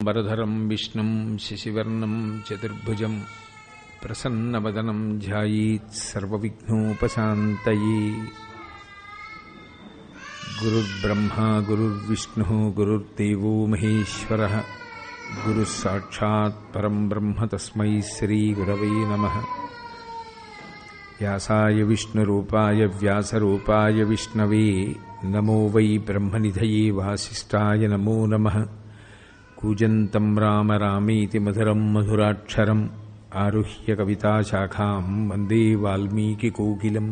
వరధరం విష్ణుం శశివర్ణం చతుర్భుజం ప్రసన్నవదనం ధ్యాయేత్ సర్వవిఘ్నోపశాంతయే. గురుర్బ్రహ్మా గురుర్విష్ణుః గురుర్దేవో మహేశ్వరః గురుః సాక్షాత్ పరం బ్రహ్మ తస్మై శ్రీ గురవే నమః. వ్యాసాయ విష్ణురూపాయ వ్యాసరూపాయ విష్ణవే నమో వై బ్రహ్మనిధయే వాసిష్ఠాయ నమో నమః. కూజంతం రామ రామేతి మధురం మధురాక్షరం ఆరుహ్య కవితాశాఖాం వందే వాల్మీకికోకిలం.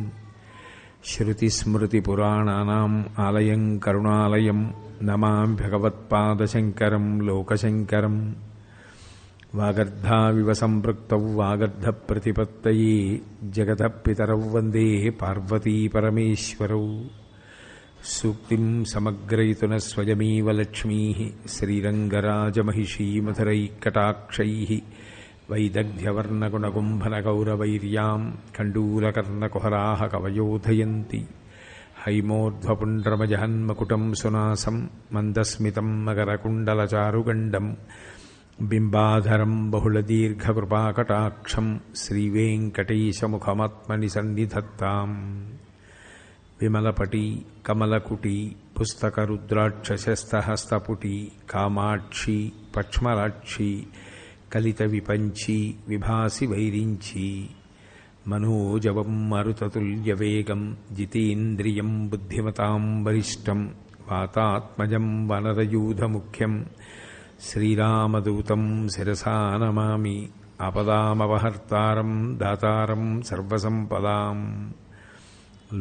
శ్రుతిస్మృతిపురాణానాం ఆలయం కరుణాలయం నమామి భగవత్పాదశంకరం లోకశంకరం. వాగర్ధావివ సంపృక్తౌ వాగర్ధప్రతిపత్తయే జగతః పితరౌ వందే పార్వతీ పరమేశ్వరౌ. సూక్తిం సమగ్రయతున స్వయమేవ లక్ష్మీః శ్రీరంగరాజమహిషీ మధురైకటాక్షైః వైదగ్ధ్యవర్ణగుణగుంభనగౌరవైర్యాం కండూలకర్ణకుహరాः కవయోధయంతి. హైమోర్ధ్వపుండ్రమజహన్మకుటం సునాసం మందస్మితం మకరకుండలచారుగండం బింబాధరం బహుళదీర్ఘకృపాకటాక్షం శ్రీవేంకటేశముఖమాత్మని సన్నిధత్తాం. విమలపటి కమలకుటి పుస్తకరుద్రాక్షశస్తహస్తపుటి కామాక్షి పక్ష్మలాక్షి కలిత విపంచి విభాసి వైరించి. మనోజవం మరుతతుల్యవేగం జితేంద్రియం బుద్ధిమతాం వరిష్టం వాతాత్మజం వనరయూధముఖ్యం శ్రీరామదూతం శిరసా నమామి. ఆపదామపహర్తారం దాతారం సర్వసంపదాం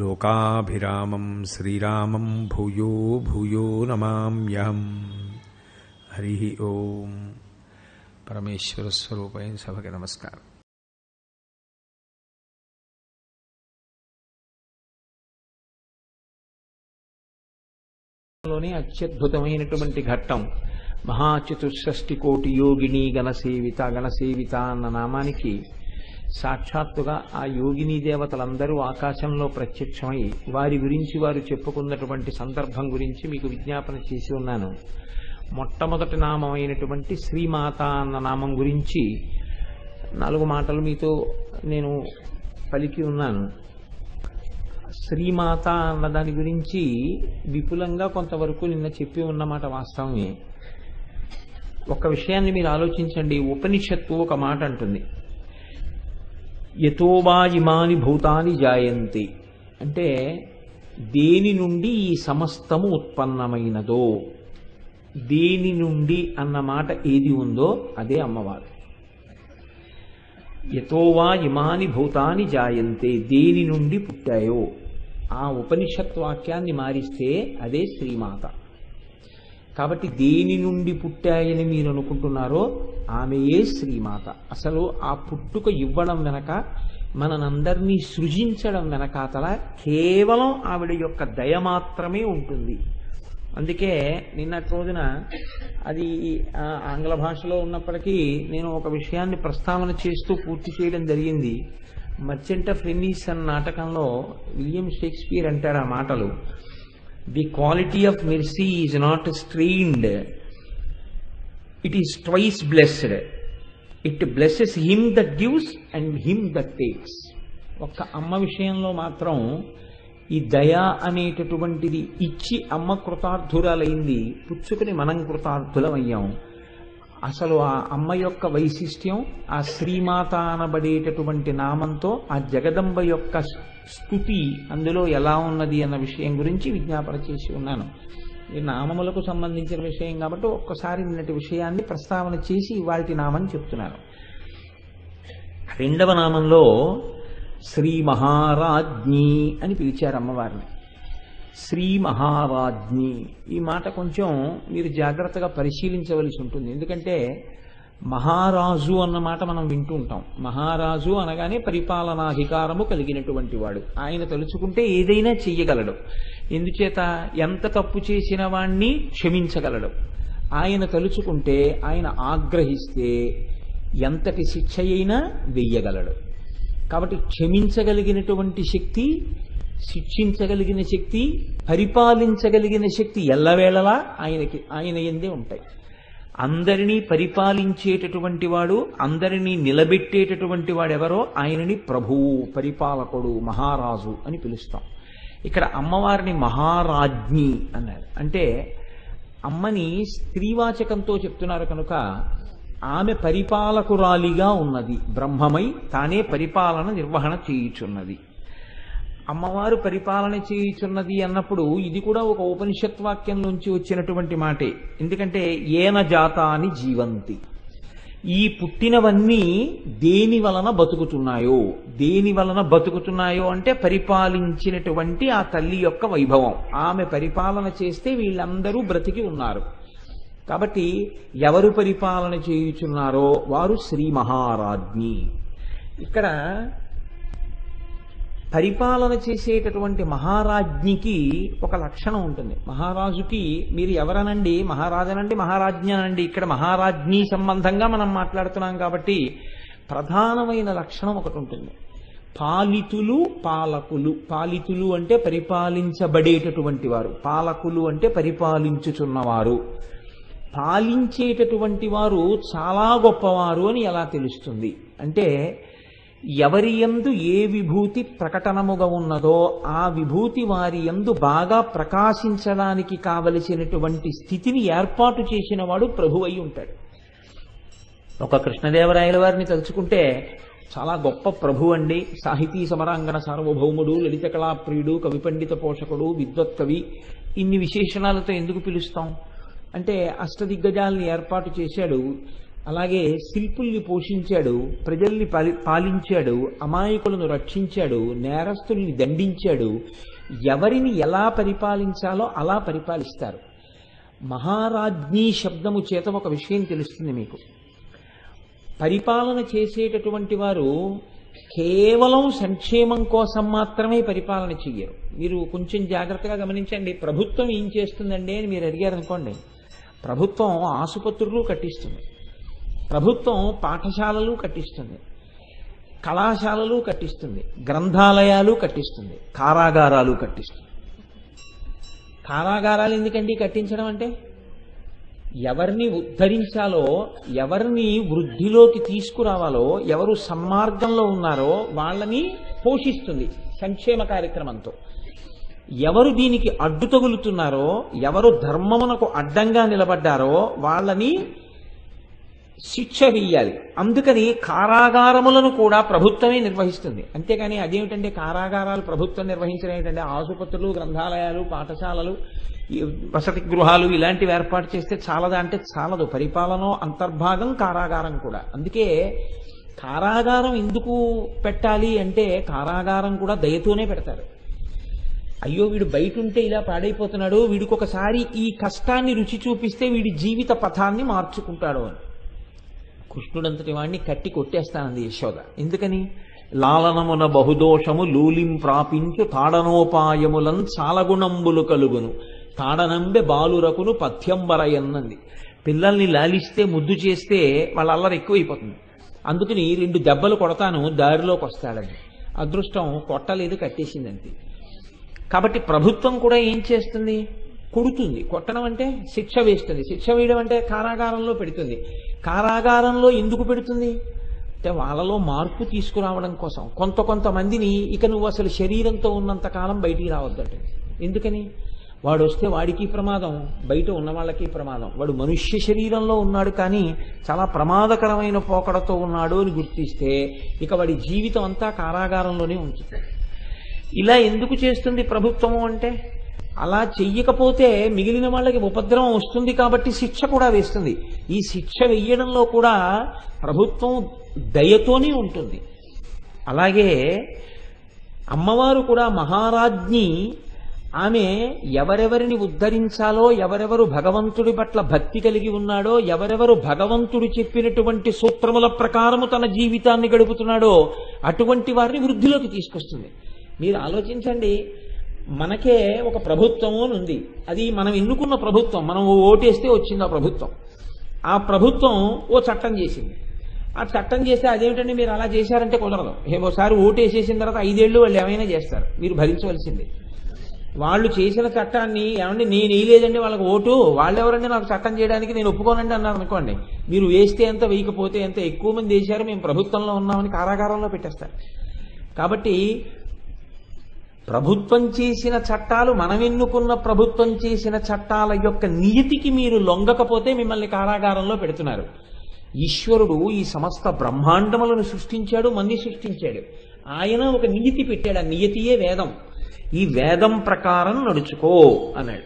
లోకాభిరామం శ్రీరామం భూయో భూయో నమామ్యహం. హరి ఓం. పరమేశ్వర స్వరూపైన సభకి నమస్కారం. లోనే అత్యద్భుతమైనటువంటి ఘట్టం మహాచతుషష్టి కోటి యోగిని గణసేవిత. గణసేవిత అన్న నామానికి సాక్షాత్తుగా ఆ యోగిని దేవతలందరూ ఆకాశంలో ప్రత్యక్షమై వారి గురించి వారు చెప్పుకున్నటువంటి సందర్భం గురించి మీకు విజ్ఞాపన చేసి ఉన్నాను. మొట్టమొదటి నామం అయినటువంటి శ్రీమాత అన్న నామం గురించి 4 మాటలు మీతో నేను పలికి ఉన్నాను. శ్రీమాత అన్న దాని గురించి విపులంగా కొంతవరకు నిన్న చెప్పి ఉన్నమాట వాస్తవమే. ఒక విషయాన్ని మీరు ఆలోచించండి. ఉపనిషత్తు ఒక మాట అంటుంది, యతో వా ఇమాని భూతాని జాయంతి. అంటే దేని నుండి ఈ సమస్తము ఉత్పన్నమైనదో, దేని నుండి అన్న మాట ఏది ఉందో అదే అమ్మవారు. యతో వా ఇమాని భూతాని జాయంతే, దేని నుండి పుట్టాయో ఆ ఉపనిషత్ వాక్యాన్ని మారిస్తే అదే శ్రీమాత. కాబట్టి దేని నుండి పుట్టాయని మీరు అనుకుంటున్నారో ఆమెయే శ్రీమాత. అసలు ఆ పుట్టుక ఇవ్వడం వెనక, మనందరినీ సృజించడం వెనకాతల కేవలం ఆవిడ యొక్క దయ మాత్రమే ఉంటుంది. అందుకే నిన్నటి రోజున అది ఆంగ్ల భాషలో ఉన్నప్పటికీ నేను ఒక విషయాన్ని ప్రస్తావన చేస్తూ పూర్తి చేయడం జరిగింది. మర్చెంట్ ఆఫ్ వెనీస్ అన్న నాటకంలో విలియం షేక్స్పియర్ అంటారు ఆ మాటలు, the quality of mercy is not strained, it is twice blessed. It blesses him that gives and him that takes. ఒక్క అమ్మ విషయంలో మాత్రం ఈ దయ అనేటటువంటిది ఇచ్చి అమ్మ కృతార్థురాలైంది, పుచ్చుకుని మనం కృతార్థులమయ్యాం. అసలు ఆ అమ్మ యొక్క వైశిష్ట్యం ఆ శ్రీమాత అనబడేటటువంటి నామంతో ఆ జగదంబ యొక్క స్తుతి అందులో ఎలా ఉన్నది అన్న విషయం గురించి విజ్ఞాపన చేసి ఉన్నాను. ఈ నామములకు సంబంధించిన విషయం కాబట్టి ఒక్కసారి నిన్నటి విషయాన్ని ప్రస్తావన చేసి ఇవాల్టి నామం చెప్తున్నాను. 2వ నామంలో శ్రీ మహారాజ్ఞి అని పిలిచారు అమ్మవారిని. శ్రీ మహారాజ్ఞి ఈ మాట కొంచెం మీరు జాగ్రత్తగా పరిశీలించవలసి ఉంటుంది. ఎందుకంటే మహారాజు అన్న మాట మనం వింటూ ఉంటాం. మహారాజు అనగానే పరిపాలనాధికారము కలిగినటువంటి వాడు. ఆయన తలుచుకుంటే ఏదైనా చెయ్యగలడు. ఎందుచేత ఎంత తప్పు చేసిన వాణ్ణి క్షమించగలడు. ఆయన తలుచుకుంటే, ఆయన ఆగ్రహిస్తే ఎంతటి శిక్ష అయినా వెయ్యగలడు. కాబట్టి క్షమించగలిగినటువంటి శక్తి, శిక్షించగలిగిన శక్తి, పరిపాలించగలిగిన శక్తి ఎల్లవేళలా ఆయన యందే ఉంటాయి. అందరినీ పరిపాలించేటటువంటి వాడు, అందరినీ నిలబెట్టేటటువంటి వాడెవరో ఆయనని ప్రభువు, పరిపాలకుడు, మహారాజు అని పిలుస్తాం. ఇక్కడ అమ్మవారిని మహారాజ్ఞి అన్నారు. అంటే అమ్మని స్త్రీవాచకంతో చెప్తున్నారు కనుక ఆమె పరిపాలకురాలిగా ఉన్నది, బ్రహ్మమై తానే పరిపాలన నిర్వహణ చేయుచున్నది. అమ్మవారు పరిపాలన చేయుచున్నది అన్నప్పుడు ఇది కూడా ఒక ఉపనిషత్ వాక్యంలోంచి వచ్చినటువంటి మాటే. ఎందుకంటే ఏన జాతాని జీవంతి, ఈ పుట్టినవన్నీ దేని వలన బతుకుతున్నాయో, దేని వలన బతుకుతున్నాయో అంటే పరిపాలించినటువంటి ఆ తల్లి యొక్క వైభవం. ఆమె పరిపాలన చేస్తే వీళ్ళందరూ బ్రతికి ఉన్నారు. కాబట్టి ఎవరు పరిపాలన చేయుచున్నారో వారు శ్రీ మహారాజ్ఞి. ఇక్కడ పరిపాలన చేసేటటువంటి మహారాజ్ఞికి ఒక లక్షణం ఉంటుంది. మహారాజుకి మీరు ఎవరనండి, మహారాజనండి, మహారాజ్ఞి అనండి, ఇక్కడ మహారాజ్ఞి సంబంధంగా మనం మాట్లాడుతున్నాం కాబట్టి ప్రధానమైన లక్షణం ఒకటి ఉంటుంది. పాలితులు, పాలకులు. పాలితులు అంటే పరిపాలించబడేటటువంటి వారు, పాలకులు అంటే పరిపాలించుచున్నవారు. పాలించేటటువంటి వారు చాలా గొప్పవారు అని ఎలా తెలుస్తుంది అంటే, ఎవరి యందు ఏ విభూతి ప్రకటనముగా ఉన్నదో ఆ విభూతి వారి యందు బాగా ప్రకాశించడానికి కావలసినటువంటి స్థితిని ఏర్పాటు చేసిన వాడు ప్రభు అయి ఉంటాడు. ఒక కృష్ణదేవరాయల వారిని తలుచుకుంటే చాలా గొప్ప ప్రభు అండి. సాహితీ సమరాంగణ సార్వభౌముడు, లలిత కళాప్రియుడు, కవి పండిత పోషకుడు, విద్వత్కవి, ఇన్ని విశేషణాలతో ఎందుకు పిలుస్తాం అంటే అష్టదిగ్గజాలని ఏర్పాటు చేశాడు, అలాగే శిల్పుల్ని పోషించాడు, ప్రజల్ని పాలించాడు, అమాయకులను రక్షించాడు, నేరస్తుల్ని దండించాడు. ఎవరిని ఎలా పరిపాలించాలో అలా పరిపాలిస్తారు. మహారాజ్ఞి శబ్దము చేత ఒక విషయం తెలుస్తుంది మీకు. పరిపాలన చేసేటటువంటి వారు కేవలం సంక్షేమం కోసం మాత్రమే పరిపాలన చెయ్యరు. మీరు కొంచెం జాగ్రత్తగా గమనించండి. ప్రభుత్వం ఏం చేస్తుందండి అని మీరు అడిగారనుకోండి, ప్రభుత్వం ఆసుపత్రులు కట్టిస్తుంది, ప్రభుత్వం పాఠశాలలు కట్టిస్తుంది, కళాశాలలు కట్టిస్తుంది, గ్రంథాలయాలు కట్టిస్తుంది, కారాగారాలు కట్టిస్తుంది. కారాగారాలు ఎందుకండి కట్టించడం అంటే, ఎవరిని ఉద్ధరించాలో, ఎవరిని వృద్ధిలోకి తీసుకురావాలో, ఎవరు సన్మార్గంలో ఉన్నారో వాళ్ళని పోషిస్తుంది సంక్షేమ కార్యక్రమంతో. ఎవరు దీనికి అడ్డు తగులుతున్నారో, ఎవరు ధర్మమునకు అడ్డంగా నిలబడ్డారో వాళ్ళని శిక్ష వేయాలి. అందుకని కారాగారములను కూడా ప్రభుత్వమే నిర్వహిస్తుంది. అంతేగాని అదేమిటంటే కారాగారాలు ప్రభుత్వం నిర్వహించడం ఏంటంటే, ఆసుపత్రులు, గ్రంథాలయాలు, పాఠశాలలు, వసతి గృహాలు ఇలాంటివి ఏర్పాటు చేస్తే చాలదా అంటే చాలదు. పరిపాలన అంతర్భాగం కారాగారం కూడా. అందుకే కారాగారం ఎందుకు పెట్టాలి అంటే, కారాగారం కూడా దయతోనే పెడతారు. అయ్యో వీడు బయట ఉంటే ఇలా పాడైపోతున్నాడు, వీడికి ఒకసారి ఈ కష్టాన్ని రుచి చూపిస్తే వీడి జీవిత పథాన్ని మార్చుకుంటాడు అని. కృష్ణుడంతటి వాడిని కట్టి కొట్టేస్తానంది యశోద. ఎందుకని? లాలనమున బహుదోషము లూలిం ప్రాపించు తాడనోపాయములన్ చాలగుణంబులు కలుగును తాడనంబె బాలురకును పథ్యంబరయన్నది. పిల్లల్ని లాలిస్తే, ముద్దు చేస్తే వాళ్ళ అల్లరి ఎక్కువైపోతుంది. అందుకని 2 దెబ్బలు కొడతాను దారిలోకి వస్తాడని. అదృష్టం కొట్టలేదు, కట్టేసిందంతే. కాబట్టి ప్రభుత్వం కూడా ఏం చేస్తుంది? కొడుతుంది. కొట్టడం అంటే శిక్ష వేస్తుంది. శిక్ష వేయడం అంటే కారాగారంలో పెడుతుంది. కారాగారంలో ఎందుకు పెడుతుంది అంటే, వాళ్ళలో మార్పు తీసుకురావడం కోసం. కొంతమందిని ఇక నువ్వు అసలు శరీరంతో ఉన్నంత కాలం బయటికి రావద్దంటే. ఎందుకని? వాడు వస్తే వాడికి ప్రమాదం, బయట ఉన్న వాళ్ళకి ప్రమాదం. వాడు మనుష్య శరీరంలో ఉన్నాడు కానీ చాలా ప్రమాదకరమైన పోకడతో ఉన్నాడు అని గుర్తిస్తే ఇక వాడి జీవితం అంతా కారాగారంలోనే ఉంచుతుంది. ఇలా ఎందుకు చేస్తుంది ప్రభుత్వము అంటే, అలా చెయ్యకపోతే మిగిలిన వాళ్ళకి ఉపద్రవం వస్తుంది కాబట్టి శిక్ష కూడా వేస్తుంది. ఈ శిక్ష వెయ్యడంలో కూడా ప్రభుత్వం దయతోనే ఉంటుంది. అలాగే అమ్మవారు కూడా మహారాజ్ఞి. ఆమె ఎవరెవరిని ఉద్ధరించాలో, ఎవరెవరు భగవంతుడి పట్ల భక్తి కలిగి ఉన్నాడో, ఎవరెవరు భగవంతుడు చెప్పినటువంటి సూత్రముల ప్రకారము తన జీవితాన్ని గడుపుతున్నాడో అటువంటి వారిని వృద్ధిలోకి తీసుకొస్తుంది. మీరు ఆలోచించండి, మనకే ఒక ప్రభుత్వం అని ఉంది. అది మనం ఎన్నుకున్న ప్రభుత్వం, మనం ఓటేస్తే వచ్చింది ఆ ప్రభుత్వం. ఆ ప్రభుత్వం ఓ చట్టం చేసింది. ఆ చట్టం చేస్తే అదేమిటండి మీరు అలా చేశారంటే కుదరదు. ఒకసారి ఓటేసేసిన తర్వాత 5 ఏళ్ళు వాళ్ళు ఏమైనా చేస్తారు, మీరు భరించవలసిందే. వాళ్ళు చేసిన చట్టాన్ని ఏమంటే నేను వేయలేదండి వాళ్ళకి ఓటు, వాళ్ళెవరండి నాకు చట్టం చేయడానికి, నేను ఒప్పుకోనండి అన్నారు అనుకోండి, మీరు వేస్తే ఎంత వేయకపోతే ఎంత, ఎక్కువ మంది వేశారు మేము ప్రభుత్వంలో ఉన్నామని కారాగారంలో పెట్టేస్తారు. కాబట్టి ప్రభుత్వం చేసిన చట్టాలు, మనం ఎన్నుకున్న ప్రభుత్వం చేసిన చట్టాల యొక్క నియతికి మీరు లొంగకపోతే మిమ్మల్ని కారాగారంలో పెడుతున్నారు. ఈశ్వరుడు ఈ సమస్త బ్రహ్మాండములను సృష్టించాడు, మన్ని సృష్టించాడు. ఆయన ఒక నియతి పెట్టాడు, ఆ నియతియే వేదం. ఈ వేదం ప్రకారం నడుచుకో అన్నాడు.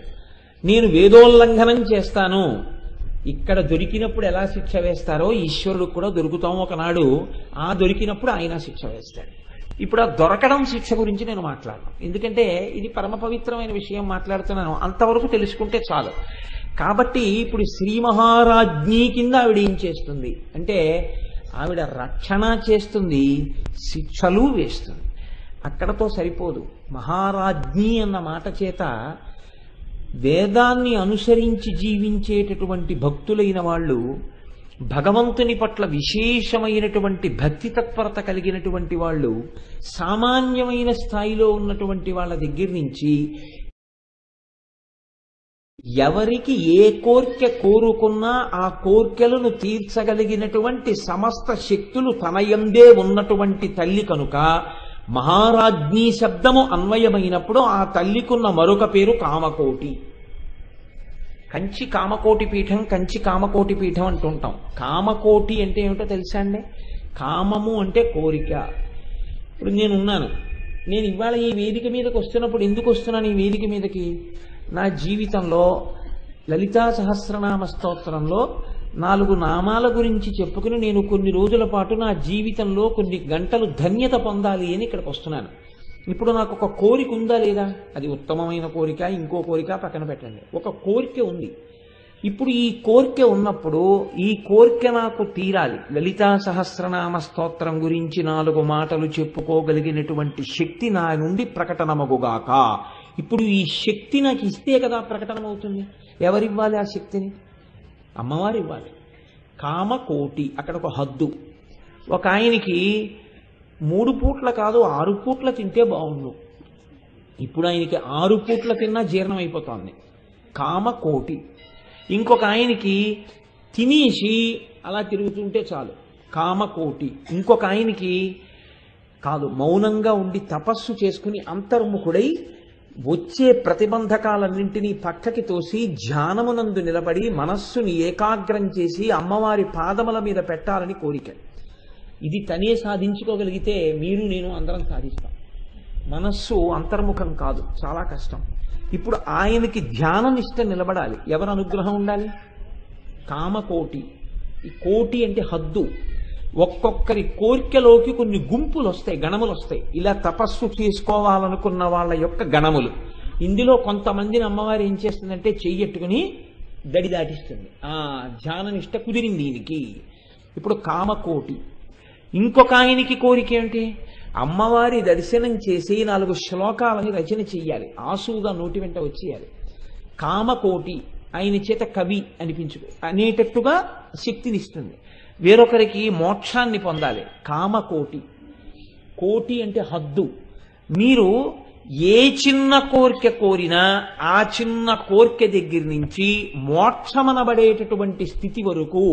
నేను వేదోల్లంఘనం చేస్తాను, ఇక్కడ దొరికినప్పుడు ఎలా శిక్ష వేస్తారో ఈశ్వరుడు కూడా దొరుకుతాం ఒకనాడు, ఆ దొరికినప్పుడు ఆయన శిక్ష వేస్తాడు. ఇప్పుడు ఆ దొరకడం శిక్ష గురించి నేను మాట్లాడను, ఎందుకంటే ఇది పరమ పవిత్రమైన విషయం మాట్లాడుతున్నాను, అంతవరకు తెలుసుకుంటే చాలు. కాబట్టి ఇప్పుడు శ్రీ మహారాజ్ఞి కింద ఆవిడ ఏం చేస్తుంది అంటే, ఆవిడ రక్షణ చేస్తుంది, శిక్షలు వేస్తుంది. అక్కడతో సరిపోదు. మహారాజ్ఞి అన్న మాట చేత వేదాన్ని అనుసరించి జీవించేటటువంటి భక్తులైన వాళ్ళు, భగవంతుని పట్ల విశేషమైనటువంటి భక్తి తత్పరత కలిగినటువంటి వాళ్ళు, సామాన్యమైన స్థాయిలో ఉన్నటువంటి వాళ్ళ దగ్గర నుంచి ఎవరికి ఏ కోర్కె కోరుకున్నా ఆ కోర్కెలను తీర్చగలిగినటువంటి సమస్త శక్తులు తన యందే ఉన్నటువంటి తల్లి కనుక మహారాజ్ఞి శబ్దము అన్వయమైనప్పుడు ఆ తల్లికున్న మరొక పేరు కామకోటి. కంచి కామకోటి పీఠం, కంచి కామకోటి పీఠం అంటుంటాం. కామకోటి అంటే ఏమిటో తెలుసా అండి? కామము అంటే కోరిక. ఇప్పుడు నేనున్నాను, నేను ఇవాళ ఈ వేదిక మీదకి వస్తున్నప్పుడు ఎందుకు వస్తున్నాను ఈ వేదిక మీదకి? నా జీవితంలో లలితా సహస్రనామ స్తోత్రంలో 4 నామాల గురించి చెప్పుకుని నేను కొన్ని రోజుల పాటు నా జీవితంలో కొన్ని గంటలు ధన్యత పొందాలి అని ఇక్కడికి వస్తున్నాను. ఇప్పుడు నాకు ఒక కోరిక ఉందా లేదా? అది ఉత్తమమైన కోరిక, ఇంకో కోరిక పక్కన పెట్టండి, ఒక కోరిక ఉంది. ఇప్పుడు ఈ కోరిక ఉన్నప్పుడు ఈ కోరిక నాకు తీరాలి. లలితా సహస్రనామ స్తోత్రం గురించి 4 మాటలు చెప్పుకోగలిగినటువంటి శక్తి నా నుండి ప్రకటనమగుగాక. ఇప్పుడు ఈ శక్తి నాకు ఇస్తే కదా ప్రకటనమవుతుంది. ఎవరివ్వాలి ఆ శక్తిని? అమ్మవారు ఇవ్వాలి. కామకోటి, అక్కడ ఒక హద్దు. ఒక ఆయనకి 3 పూట్ల కాదు 6 పూట్ల తింటే బాగుండు, ఇప్పుడు ఆయనకి 6 పూట్ల తిన్నా జీర్ణం అయిపోతుంది. కామకోటి. ఇంకొక ఆయనకి తినేసి అలా తిరుగుతుంటే చాలు, కామకోటి. ఇంకొక ఆయనకి కాదు, మౌనంగా ఉండి తపస్సు చేసుకుని అంతర్ముఖుడై వచ్చే ప్రతిబంధకాలన్నింటినీ పక్కకి తోసి ధ్యానమునందు నిలబడి మనస్సుని ఏకాగ్రం చేసి అమ్మవారి పాదముల మీద పెట్టాలని కోరిక. ఇది తనే సాధించుకోగలిగితే మీరు నేను అందరం సాధిస్తాం. మనస్సు అంతర్ముఖం కాదు, చాలా కష్టం. ఇప్పుడు ఆయనకి ధ్యాననిష్ట నిలబడాలి. ఎవరు అనుగ్రహం ఉండాలి? కామకోటి. ఈ కోటి అంటే హద్దు. ఒక్కొక్కరి కోరికలోకి కొన్ని గుంపులు వస్తాయి, గణములు వస్తాయి. ఇలా తపస్సు చేసుకోవాలనుకున్న వాళ్ళ యొక్క గణములు. ఇందులో కొంతమందిని అమ్మవారు ఏం చేస్తుందంటే చెయ్యట్టుకుని దడి దాటిస్తుంది. ధ్యాననిష్ట కుదిరింది దీనికి. ఇప్పుడు కామకోటి. ఇంకొక ఆయనకి కోరిక ఏంటి? అమ్మవారి దర్శనం చేసి 4 శ్లోకాలని రచన చెయ్యాలి, ఆసువుగా నోటి వెంట వచ్చేయాలి. కామకోటి. ఆయన చేత కవి అనేటట్టుగా శక్తినిస్తుంది. వేరొకరికి మోక్షాన్ని పొందాలి, కామకోటి. కోటి అంటే హద్దు. మీరు ఏ చిన్న కోరిక కోరినా ఆ చిన్న కోరిక దగ్గర నుంచి మోక్షమనబడేటటువంటి స్థితి వరకు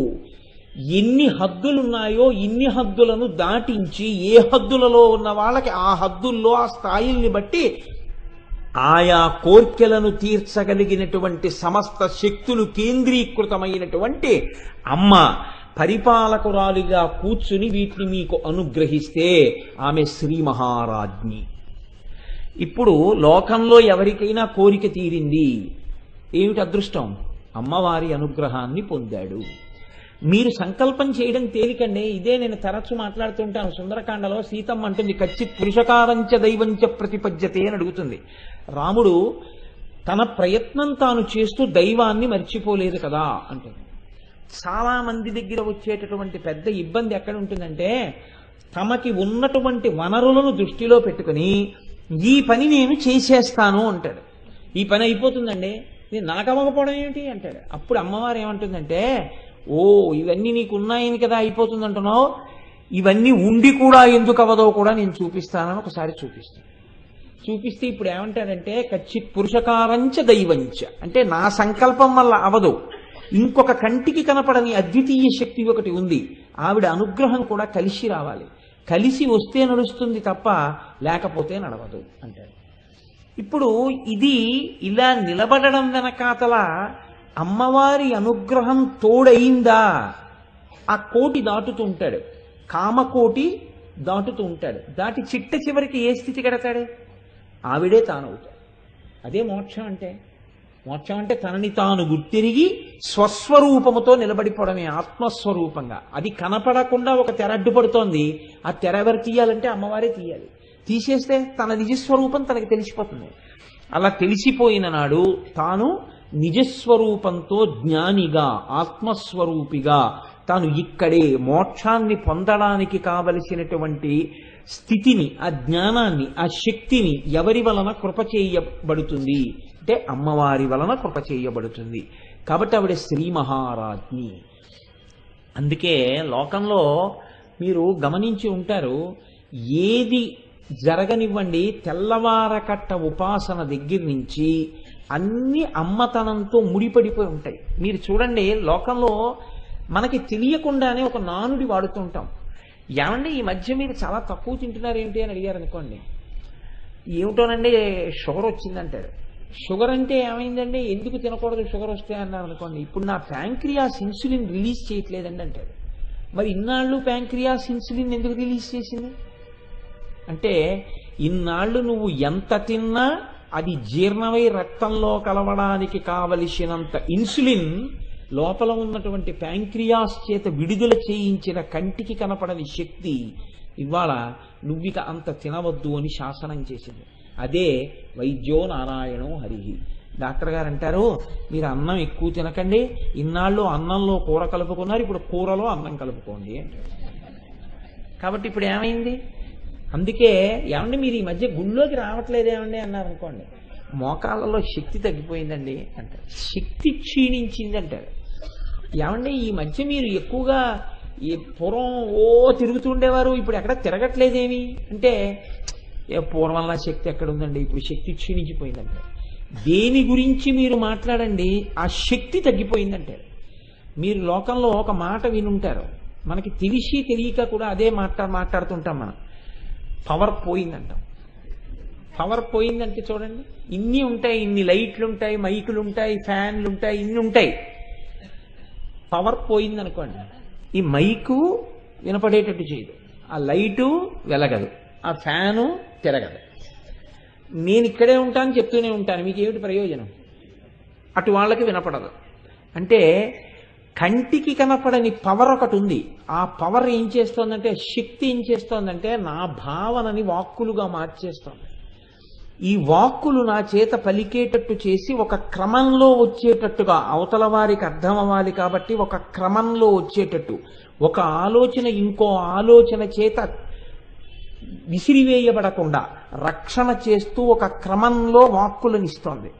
ఎన్ని హద్దులున్నాయో ఇన్ని హద్దులను దాటించి ఏ హద్దులలో ఉన్న వాళ్ళకి ఆ హద్దుల్లో ఆ స్థాయిల్ని బట్టి ఆయా కోర్కెలను తీర్చగలిగినటువంటి సమస్త శక్తులు కేంద్రీకృతమైనటువంటి అమ్మ పరిపాలకురాలిగా కూర్చుని వీటిని మీకు అనుగ్రహిస్తే ఆమె శ్రీ మహారాజ్ఞి. ఇప్పుడు లోకంలో ఎవరికైనా కోరిక తీరింది, ఏమిటి అదృష్టం? అమ్మవారి అనుగ్రహాన్ని పొందాడు. మీరు సంకల్పం చేయడం తేలికండి. ఇదే నేను తరచు మాట్లాడుతుంటాను. సుందరకాండలో సీతమ్మ అంటుంది, కచ్చిత్ పురుషకారంచ దైవంచ ప్రతిపద్యతే అని అడుగుతుంది. రాముడు తన ప్రయత్నం తాను చేస్తూ దైవాన్ని మర్చిపోలేదు కదా అంటుంది. చాలా మంది దగ్గర వచ్చేటటువంటి పెద్ద ఇబ్బంది ఎక్కడ ఉంటుందంటే, తమకి ఉన్నటువంటి వనరులను దృష్టిలో పెట్టుకుని ఈ పని నేను చేసేస్తాను అంటాడు. ఈ పని అయిపోతుందండి, నేను నాకవ్వకపోవడం ఏమిటి అంటాడు. అప్పుడు అమ్మవారు ఏమంటుందంటే, ఓ ఇవన్నీ నీకు ఉన్నాయని కదా అయిపోతుంది అంటున్నావు, ఇవన్నీ ఉండి కూడా ఎందుకు అవ్వదో కూడా నేను చూపిస్తానని ఒకసారి చూపిస్తాను. చూపిస్తే ఇప్పుడు ఏమంటాడంటే కచ్చిత్ పురుషకారంచ దైవంచ, అంటే నా సంకల్పం వల్ల అవదు, ఇంకొక కంటికి కనపడని అద్వితీయ శక్తి ఒకటి ఉంది, ఆవిడ అనుగ్రహం కూడా కలిసి రావాలి, కలిసి వస్తే నడుస్తుంది తప్ప లేకపోతే నడవదు అంటాడు. ఇప్పుడు ఇది ఇలా నిలబడడం వెనకాతల అమ్మవారి అనుగ్రహం తోడయిందా? ఆ కోటి దాటుతూ ఉంటాడు, కామకోటి దాటుతూ ఉంటాడు, దాటి చిట్ట చివరికి ఏ స్థితి కడతాడు? ఆవిడే తానవుతాడు. అదే మోక్షం అంటే. మోక్షం అంటే తనని తాను గుర్తిరిగి స్వస్వరూపముతో నిలబడిపోవడమే, ఆత్మస్వరూపంగా. అది కనపడకుండా ఒక తెర అడ్డుపడుతోంది, ఆ తెర ఎవరు తీయాలంటే అమ్మవారే తీయాలి. తీసేస్తే తన నిజస్వరూపం తనకి తెలిసిపోతుంది. అలా తెలిసిపోయిన నాడు తాను నిజస్వరూపంతో జ్ఞానిగా, ఆత్మస్వరూపిగా తాను ఇక్కడే మోక్షాన్ని పొందడానికి కావలసినటువంటి స్థితిని, ఆ జ్ఞానాన్ని, ఆ శక్తిని ఎవరి వలన కృప చేయబడుతుంది అంటే అమ్మవారి వలన కృప చేయబడుతుంది. కాబట్టి ఆవిడ శ్రీ మహారాజ్ఞి. అందుకే లోకంలో మీరు గమనించి ఉంటారు, ఏది జరగనివ్వండి, తెల్లవారకట్ట ఉపాసన దగ్గర నుంచి అన్ని అమ్మతనంతో ముడిపడిపోయి ఉంటాయి. మీరు చూడండి, లోకంలో మనకి తెలియకుండానే ఒక నానుడి వాడుతుంటాం. ఏమంటే ఈ మధ్య మీరు చాలా తక్కువ తింటున్నారు ఏంటి అని అడిగారు అనుకోండి, ఏమిటోనండి షుగర్ వచ్చిందంటారు. షుగర్ అంటే ఏమైందండి, ఎందుకు తినకూడదు షుగర్ వస్తే అన్నారు అనుకోండి, ఇప్పుడు నా ప్యాంక్రియాస్ ఇన్సులిన్ రిలీజ్ చేయట్లేదండి అంటారు. మరి ఇన్నాళ్ళు ప్యాంక్రియాస్ ఇన్సులిన్ ఎందుకు రిలీజ్ చేసింది అంటే, ఇన్నాళ్ళు నువ్వు ఎంత తిన్నా అది జీర్ణమై రక్తంలో కలవడానికి కావలసినంత ఇన్సులిన్ లోపల ఉన్నటువంటి ప్యాంక్రియాస్ చేత విడుదల చేయించిన కంటికి కనపడని శక్తి ఇవాళ నువ్విక అంత తినవద్దు అని శాసనం చేసింది. అదే వైద్యో నారాయణో హరిహి. డాక్టర్ గారు అంటారు, మీరు అన్నం ఎక్కువ తినకండి, ఇన్నాళ్ళు అన్నంలో కూర కలుపుకున్నారు, ఇప్పుడు కూరలో అన్నం కలుపుకోండి అంటారు. కాబట్టి ఇప్పుడు ఏమైంది? అందుకే ఏమండి మీరు ఈ మధ్య గుళ్ళోకి రావట్లేదేమండి అన్నారు అనుకోండి, మోకాళ్ళలో శక్తి తగ్గిపోయిందండి అంటారు, శక్తి క్షీణించింది అంటారు. ఏమండి ఈ మధ్య మీరు ఎక్కువగా ఈ పూర్వం తిరుగుతుండేవారు, ఇప్పుడు ఎక్కడ తిరగట్లేదేమి అంటే, పూర్వంలా శక్తి ఎక్కడ ఉందండి, ఇప్పుడు శక్తి క్షీణించిపోయిందంటే. దేని గురించి మీరు మాట్లాడండి, ఆ శక్తి తగ్గిపోయిందంటే. మీరు లోకంలో ఒక మాట వినుంటారు, మనకి తెలిసి తెలియక కూడా అదే మాట్లాడుతుంటాం మనం. పవర్ పోయిందంటాం. పవర్ పోయిందంటే చూడండి, ఇన్ని ఉంటాయి, ఇన్ని లైట్లు ఉంటాయి, మైకులు ఉంటాయి, ఫ్యాన్లు ఉంటాయి, ఇన్ని ఉంటాయి. పవర్ పోయిందనుకోండి, ఈ మైకు వినపడేటట్టు చేయదు, ఆ లైటు వెలగదు, ఆ ఫ్యాను తిరగదు. నేను ఇక్కడే ఉంటాను చెప్తూనే ఉంటాను, మీకు ఏమిటి ప్రయోజనం? అటు వాళ్ళకి వినపడదు. అంటే కంటికి కనపడని పవర్ ఒకటి ఉంది. ఆ పవర్ ఏం చేస్తోందంటే, శక్తి ఏం చేస్తోందంటే నా భావనని వాక్కులుగా మార్చేస్తోంది. ఈ వాక్కులు నా చేత పలికేటట్టు చేసి ఒక క్రమంలో వచ్చేటట్టుగా, అవతల వారికి అర్థం అవ్వాలి కాబట్టి ఒక క్రమంలో వచ్చేటట్టు, ఒక ఆలోచన ఇంకో ఆలోచన చేత విసిరివేయబడకుండా రక్షణ చేస్తూ ఒక క్రమంలో వాక్కులనిస్తోంది.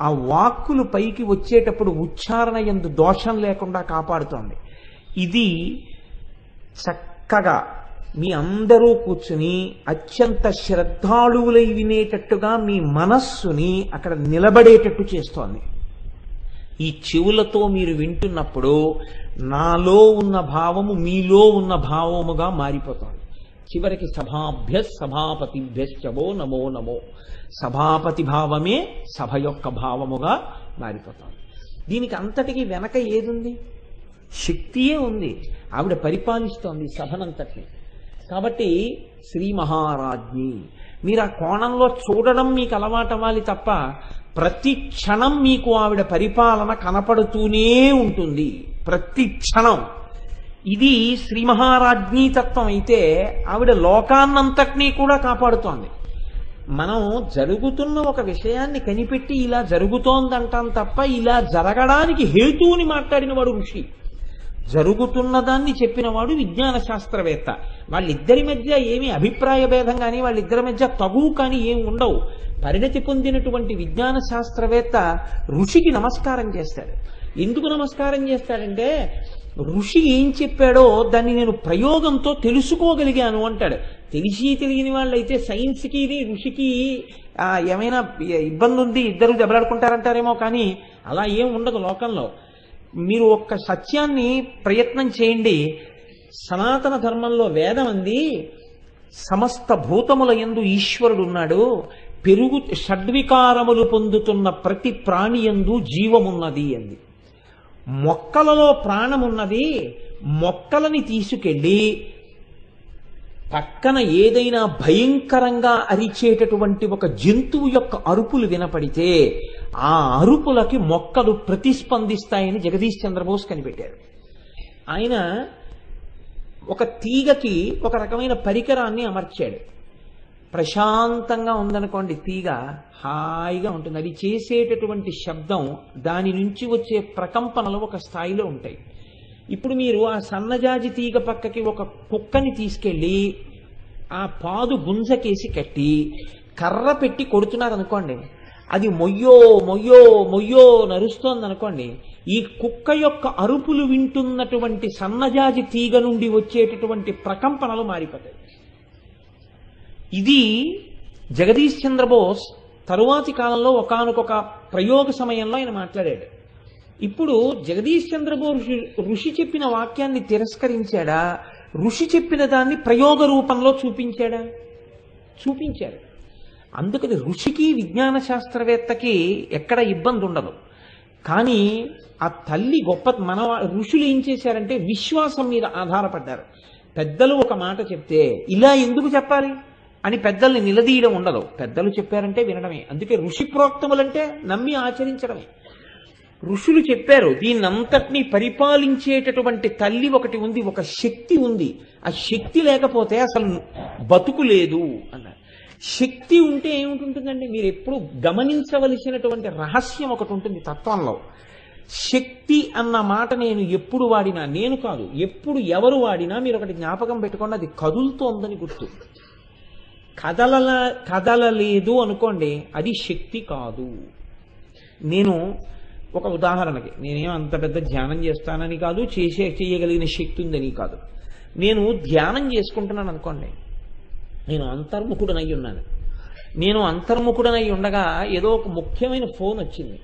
ఆ వాక్కులు పైకి వచ్చేటప్పుడు ఉచ్చారణ యందు దోషం లేకుండా కాపాడుతోంది. ఇది చక్కగా మీ అందరూ కూర్చుని అత్యంత శ్రద్ధాళువులై వినేటట్టుగా మీ మనస్సుని అక్కడ నిలబడేటట్టు చేస్తోంది. ఈ చెవులతో మీరు వింటున్నప్పుడు నాలో ఉన్న భావము మీలో ఉన్న భావముగా మారిపోతోంది. చివరికి సభాపతిభ్యశ్చవో నమో నమో, సభాపతి భావమే సభ యొక్క భావముగా మారిపోతోంది. దీనికి అంతటికి వెనక ఏదుంది? శక్తియే ఉంది. ఆవిడ పరిపాలిస్తోంది సభనంతటిని. కాబట్టి శ్రీ మహారాజ్ఞి. మీరు ఆ కోణంలో చూడడం మీకు అలవాటవ్వాలి తప్ప ప్రతి క్షణం మీకు ఆవిడ పరిపాలన కనపడుతూనే ఉంటుంది, ప్రతి క్షణం. ఇది శ్రీ మహారాజ్ఞీ తత్వం అయితే ఆవిడ లోకాన్నంతటినీ కూడా కాపాడుతోంది. మనం జరుగుతున్న ఒక విషయాన్ని కనిపెట్టి ఇలా జరుగుతోందంటాం తప్ప ఇలా జరగడానికి హేతువుని మాట్లాడిన వాడు ఋషి, జరుగుతున్నదాన్ని చెప్పినవాడు విజ్ఞాన శాస్త్రవేత్త. వాళ్ళిద్దరి మధ్య ఏమీ అభిప్రాయ భేదం కానీ వాళ్ళిద్దరి మధ్య తగువు కానీ ఏమి ఉండవు. పరిణతి పొందినటువంటి విజ్ఞాన శాస్త్రవేత్త ఋషికి నమస్కారం చేస్తాడు. ఎందుకు నమస్కారం చేస్తాడంటే ఋషి ఏం చెప్పాడో దాన్ని నేను ప్రయోగంతో తెలుసుకోగలిగాను అంటాడు. తెలిసి తెలియని వాళ్ళైతే సైన్స్కి ఋషికి ఏమైనా ఇబ్బంది ఉంది, ఇద్దరు దెబ్బలాడుకుంటారంటారేమో, కానీ అలా ఏం ఉండదు లోకంలో. మీరు ఒక్క సత్యాన్ని ప్రయత్నం చేయండి. సనాతన ధర్మంలో వేదం అంది, సమస్త భూతముల యందు ఈశ్వరుడు ఉన్నాడు, షడ్వికారములు పొందుతున్న ప్రతి ప్రాణి యందు జీవమున్నది అంది. మొక్కలలో ప్రాణమున్నది, మొక్కలని తీసుకెళ్ళి పక్కన ఏదైనా భయంకరంగా అరిచేటటువంటి ఒక జంతువు యొక్క అరుపులు వినపడితే ఆ అరుపులకి మొక్కలు ప్రతిస్పందిస్తాయని జగదీష్ చంద్రబోస్ కనిపెట్టారు. ఆయన ఒక తీగకి ఒక రకమైన పరికరాన్ని అమర్చాడు. ప్రశాంతంగా ఉందనుకోండి, తీగ హాయిగా ఉంటుంది. అది చేసేటటువంటి శబ్దం, దాని నుంచి వచ్చే ప్రకంపనలు ఒక స్థాయిలో ఉంటాయి. ఇప్పుడు మీరు ఆ సన్నజాజి తీగ పక్కకి ఒక కుక్కని తీసుకెళ్ళి ఆ పాదు గుంజకేసి కట్టి కర్ర పెట్టి కొడుతున్నారనుకోండి, అది మొయ్యో మొయ్యో మొయ్యో నరుస్తోంది అనుకోండి, ఈ కుక్క యొక్క అరుపులు వింటున్నటువంటి సన్నజాజి తీగ నుండి వచ్చేటటువంటి ప్రకంపనలు మారిపోతాయి. ఇది జగదీష్ చంద్రబోస్ తరువాతి కాలంలో ఒకానొక ప్రయోగ సమయంలో ఆయన మాట్లాడాడు. ఇప్పుడు జగదీష్ చంద్రబోస్ ఋషి చెప్పిన వాక్యాన్ని తిరస్కరించాడా, ఋషి చెప్పిన దాన్ని ప్రయోగ రూపంలో చూపించాడా? చూపించాడు. అందుకని ఋషికి విజ్ఞాన శాస్త్రవేత్తకి ఎక్కడ ఇబ్బంది ఉండదు. కానీ ఆ తల్లి గొప్ప మన ఋషులు ఏం చేశారంటే విశ్వాసం మీద ఆధారపడ్డారు. పెద్దలు ఒక మాట చెప్తే ఇలా ఎందుకు చెప్పాలి అని పెద్దల్ని నిలదీయడం ఉండదు. పెద్దలు చెప్పారంటే వినడమే. అందుకే ఋషి ప్రోక్తములంటే నమ్మి ఆచరించడమే. ఋషులు చెప్పారు, దీన్నంతటినీ పరిపాలించేటటువంటి తల్లి ఒకటి ఉంది, ఒక శక్తి ఉంది. ఆ శక్తి లేకపోతే అసలు బతుకు లేదు అన్నారు. శక్తి ఉంటే ఏమిటి? మీరు ఎప్పుడు గమనించవలసినటువంటి రహస్యం ఒకటి ఉంటుంది తత్వంలో. శక్తి అన్న మాట నేను ఎప్పుడు వాడినా, నేను కాదు, ఎప్పుడు ఎవరు వాడినా మీరు ఒకటి జ్ఞాపకం పెట్టుకోండి, అది కదులుతోందని గుర్తు. కదలలేదు అనుకోండి, అది శక్తి కాదు. నేను ఒక ఉదాహరణకి, నేనేం అంత పెద్ద ధ్యానం చేస్తానని కాదు, చేయగలిగిన శక్తి ఉందని కాదు. నేను ధ్యానం చేసుకుంటున్నాను అనుకోండి, నేను అంతర్ముఖుడనై ఉన్నాను. నేను అంతర్ముఖుడనై ఉండగా ఏదో ఒక ముఖ్యమైన ఫోన్ వచ్చింది.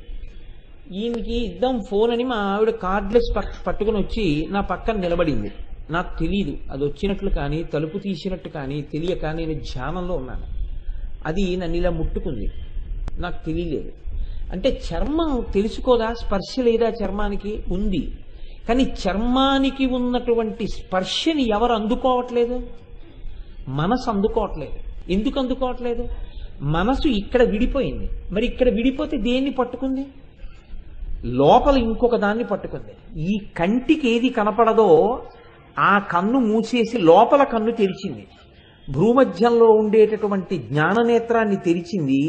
ఈయనకి ఇద్దాం ఫోన్ అని మా ఆవిడ కార్డ్లెస్ పట్టుకుని వచ్చి నా పక్కన నిలబడింది. నాకు తెలియదు అది వచ్చినట్లు కానీ, తలుపు తీసినట్టు కానీ తెలియక నేను ధ్యానంలో ఉన్నాను. అది నన్ను ఇలా ముట్టుకుంది, నాకు తెలియలేదు. అంటే చర్మం తెలుసుకోదా? స్పర్శ లేదా చర్మానికి? ఉంది. కానీ చర్మానికి ఉన్నటువంటి స్పర్శని ఎవరు అందుకోవట్లేదు? మనసు అందుకోవట్లేదు. ఎందుకు అందుకోవట్లేదు? మనసు ఇక్కడ విడిపోయింది. మరి ఇక్కడ విడిపోతే దేన్ని పట్టుకుంది? లోపల ఇంకొక దాన్ని పట్టుకుంది. ఈ కంటికి ఏది కనపడదో ఆ కన్ను మూసేసి లోపల కన్ను తెరిచింది. భూమధ్యంలో ఉండేటటువంటి జ్ఞాననేత్రాన్ని తెరిచింది.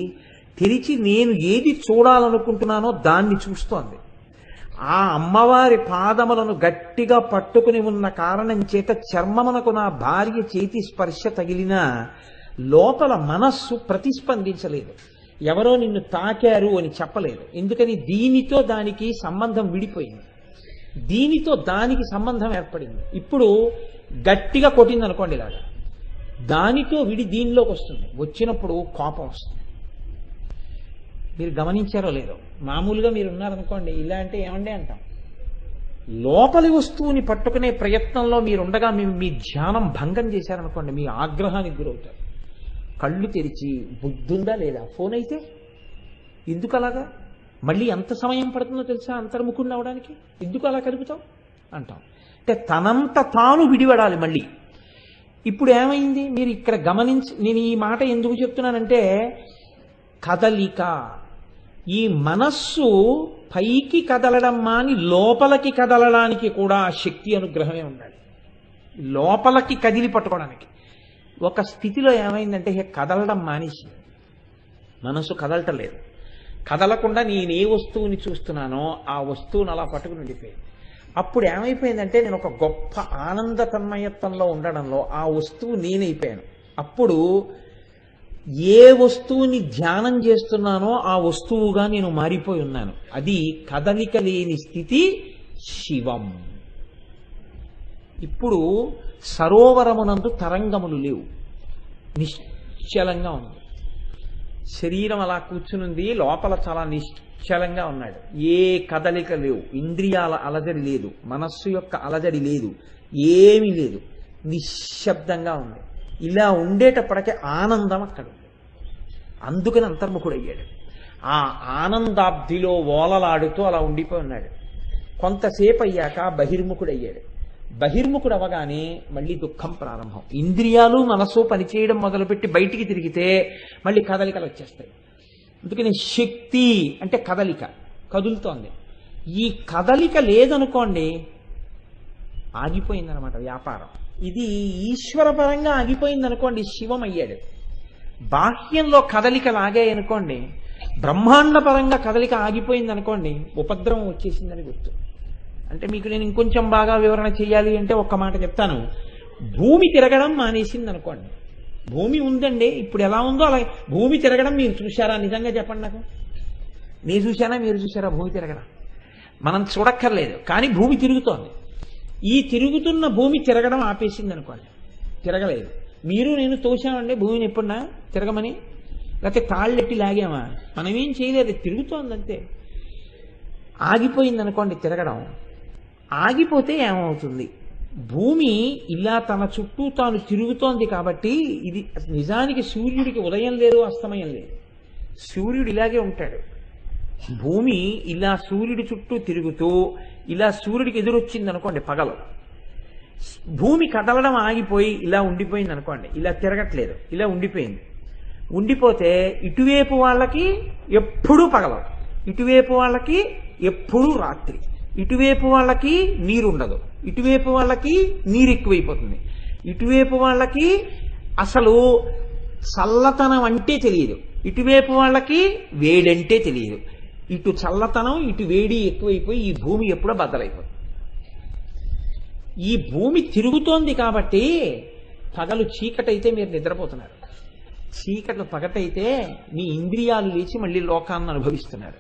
తెరిచి నేను ఏది చూడాలనుకుంటున్నానో దాన్ని చూస్తోంది. ఆ అమ్మవారి పాదములను గట్టిగా పట్టుకుని ఉన్న కారణం చేత చర్మమునకు నా భార్య చేతి స్పర్శ తగిలినా లోపల మనస్సు ప్రతిస్పందించలేదు. ఎవరో నిన్ను తాకారు అని చెప్పలేదు. ఎందుకని? దీనితో దానికి సంబంధం విడిపోయింది, దీనితో దానికి సంబంధం ఏర్పడింది. ఇప్పుడు గట్టిగా కొట్టింది అనుకోండి, ఇలాగా దానితో విడి దీనిలోకి వస్తుంది. వచ్చినప్పుడు కోపం వస్తుంది. మీరు గమనించారో లేదో? మామూలుగా మీరు ఉన్నారనుకోండి, ఇలా అంటే ఏమండి అంటాం. లోపలి వస్తువుని పట్టుకునే ప్రయత్నంలో మీరుండగా మీ ధ్యానం భంగం చేశారనుకోండి, మీ ఆగ్రహానికి గురవుతారు. కళ్ళు తెరిచి బుద్ధుందా లేదా? ఫోన్ అయితే ఎందుకు అలాగా? మళ్ళీ ఎంత సమయం పడుతుందో తెలుసా అంతర్ముఖుడిని అవడానికి? ఎందుకు అలా కలుపుతాం అంటాం. అంటే తనంత తాను విడిపడాలి మళ్ళీ. ఇప్పుడు ఏమైంది మీరు ఇక్కడ గమనించి, నేను ఈ మాట ఎందుకు చెప్తున్నానంటే, కదలిక, ఈ మనస్సు పైకి కదలడం మాని లోపలికి కదలడానికి కూడా శక్తి అనుగ్రహమే ఉండాలి. లోపలికి కదిలి పట్టుకోవడానికి. ఒక స్థితిలో ఏమైందంటే కదలడం మానేసి మనసు కదలటం లేదు. కదలకుండా నేను ఏ వస్తువుని చూస్తున్నానో ఆ వస్తువుని అలా పట్టుకుని ఉండిపోయింది. అప్పుడు ఏమైపోయిందంటే నేను ఒక గొప్ప ఆనంద తన్మయత్వంలో ఉండడంలో ఆ వస్తువు నేనైపోయాను. అప్పుడు ఏ వస్తువుని ధ్యానం చేస్తున్నానో ఆ వస్తువుగా నేను మారిపోయి ఉన్నాను. అది కదలిక లేని స్థితి శివం. ఇప్పుడు సరోవరమునందు తరంగములు లేవు, నిశ్చలంగా ఉంది. శరీరం అలా కూర్చునుంది, లోపల చాలా నిశ్చలంగా ఉన్నాడు. ఏ కదలిక లేవు, ఇంద్రియాల అలజడి లేదు, మనస్సు యొక్క అలజడి లేదు, ఏమీ లేదు, నిశ్శబ్దంగా ఉంది. ఇలా ఉండేటప్పటికే ఆనందం అక్కడ ఉంది. అందుకని అంతర్ముఖుడయ్యాడు. ఆ ఆనందాబ్దిలో ఓలలాడుతూ అలా ఉండిపోయి ఉన్నాడు. కొంతసేపు అయ్యాక బహిర్ముఖుడయ్యాడు. బహిర్ముఖుడు అవగానే మళ్ళీ దుఃఖం ప్రారంభం. ఇంద్రియాలు మనసు పనిచేయడం మొదలుపెట్టి బయటికి తిరిగితే మళ్ళీ కదలికలు వచ్చేస్తాయి. అందుకని శక్తి అంటే కదలిక, కదులుతోంది. ఈ కదలిక లేదనుకోండి, ఆగిపోయిందనమాట వ్యాపారం. ఇది ఈశ్వరపరంగా ఆగిపోయిందనుకోండి, శివం అయ్యాడు. బాహ్యంలో కదలిక లాగాయనుకోండి, బ్రహ్మాండ పరంగా కదలిక ఆగిపోయిందనుకోండి, ఉపద్రవం వచ్చేసిందని గుర్తు. అంటే మీకు నేను ఇంకొంచెం బాగా వివరణ చేయాలి అంటే ఒక్క మాట చెప్తాను. భూమి తిరగడం మానేసింది అనుకోండి. భూమి ఉందండి, ఇప్పుడు ఎలా ఉందో అలా. భూమి తిరగడం మీరు చూశారా? నిజంగా చెప్పండి నాకు. నేను చూశానా, మీరు చూశారా భూమి తిరగడం? మనం చూడక్కర్లేదు, కానీ భూమి తిరుగుతోంది. ఈ తిరుగుతున్న భూమి తిరగడం ఆపేసింది అనుకోండి, తిరగలేదు. మీరు నేను తోసామండి భూమిని ఎప్పుడన్నా తిరగమని, లేకపోతే తాళ్ళెట్టి లాగామా? మనమేం చేయలేదు, తిరుగుతోంది అంతే. ఆగిపోయింది అనుకోండి తిరగడం. ఆగిపోతే ఏమవుతుంది? భూమి ఇలా తన చుట్టూ తాను తిరుగుతోంది కాబట్టి, ఇది నిజానికి సూర్యుడికి ఉదయం లేదు, అస్తమయం లేదు. సూర్యుడు ఇలాగే ఉంటాడు. భూమి ఇలా సూర్యుడి చుట్టూ తిరుగుతూ ఇలా సూర్యుడికి ఎదురొచ్చింది అనుకోండి పగలు, భూమి కదలడం ఆగిపోయి ఇలా ఉండిపోయింది అనుకోండి, ఇలా తిరగట్లేదు, ఇలా ఉండిపోయింది. ఉండిపోతే ఇటువైపు వాళ్ళకి ఎప్పుడూ పగలం, ఇటువైపు వాళ్ళకి ఎప్పుడూ రాత్రి, ఇటువైపు వాళ్ళకి నీరు ఉండదు, ఇటువైపు వాళ్ళకి నీరు ఎక్కువైపోతుంది, ఇటువైపు వాళ్ళకి అసలు చల్లతనం అంటే తెలియదు, ఇటువైపు వాళ్ళకి వేడంటే తెలియదు. ఇటు చల్లతనం ఇటు వేడి ఎక్కువైపోయి ఈ భూమి ఎప్పుడో బద్దలైపోతుంది. ఈ భూమి తిరుగుతోంది కాబట్టి పగలు చీకటైతే మీరు నిద్రపోతున్నారు, చీకట్లు పగటైతే మీ ఇంద్రియాలు లేచి మళ్ళీ లోకాన్ని అనుభవిస్తున్నారు.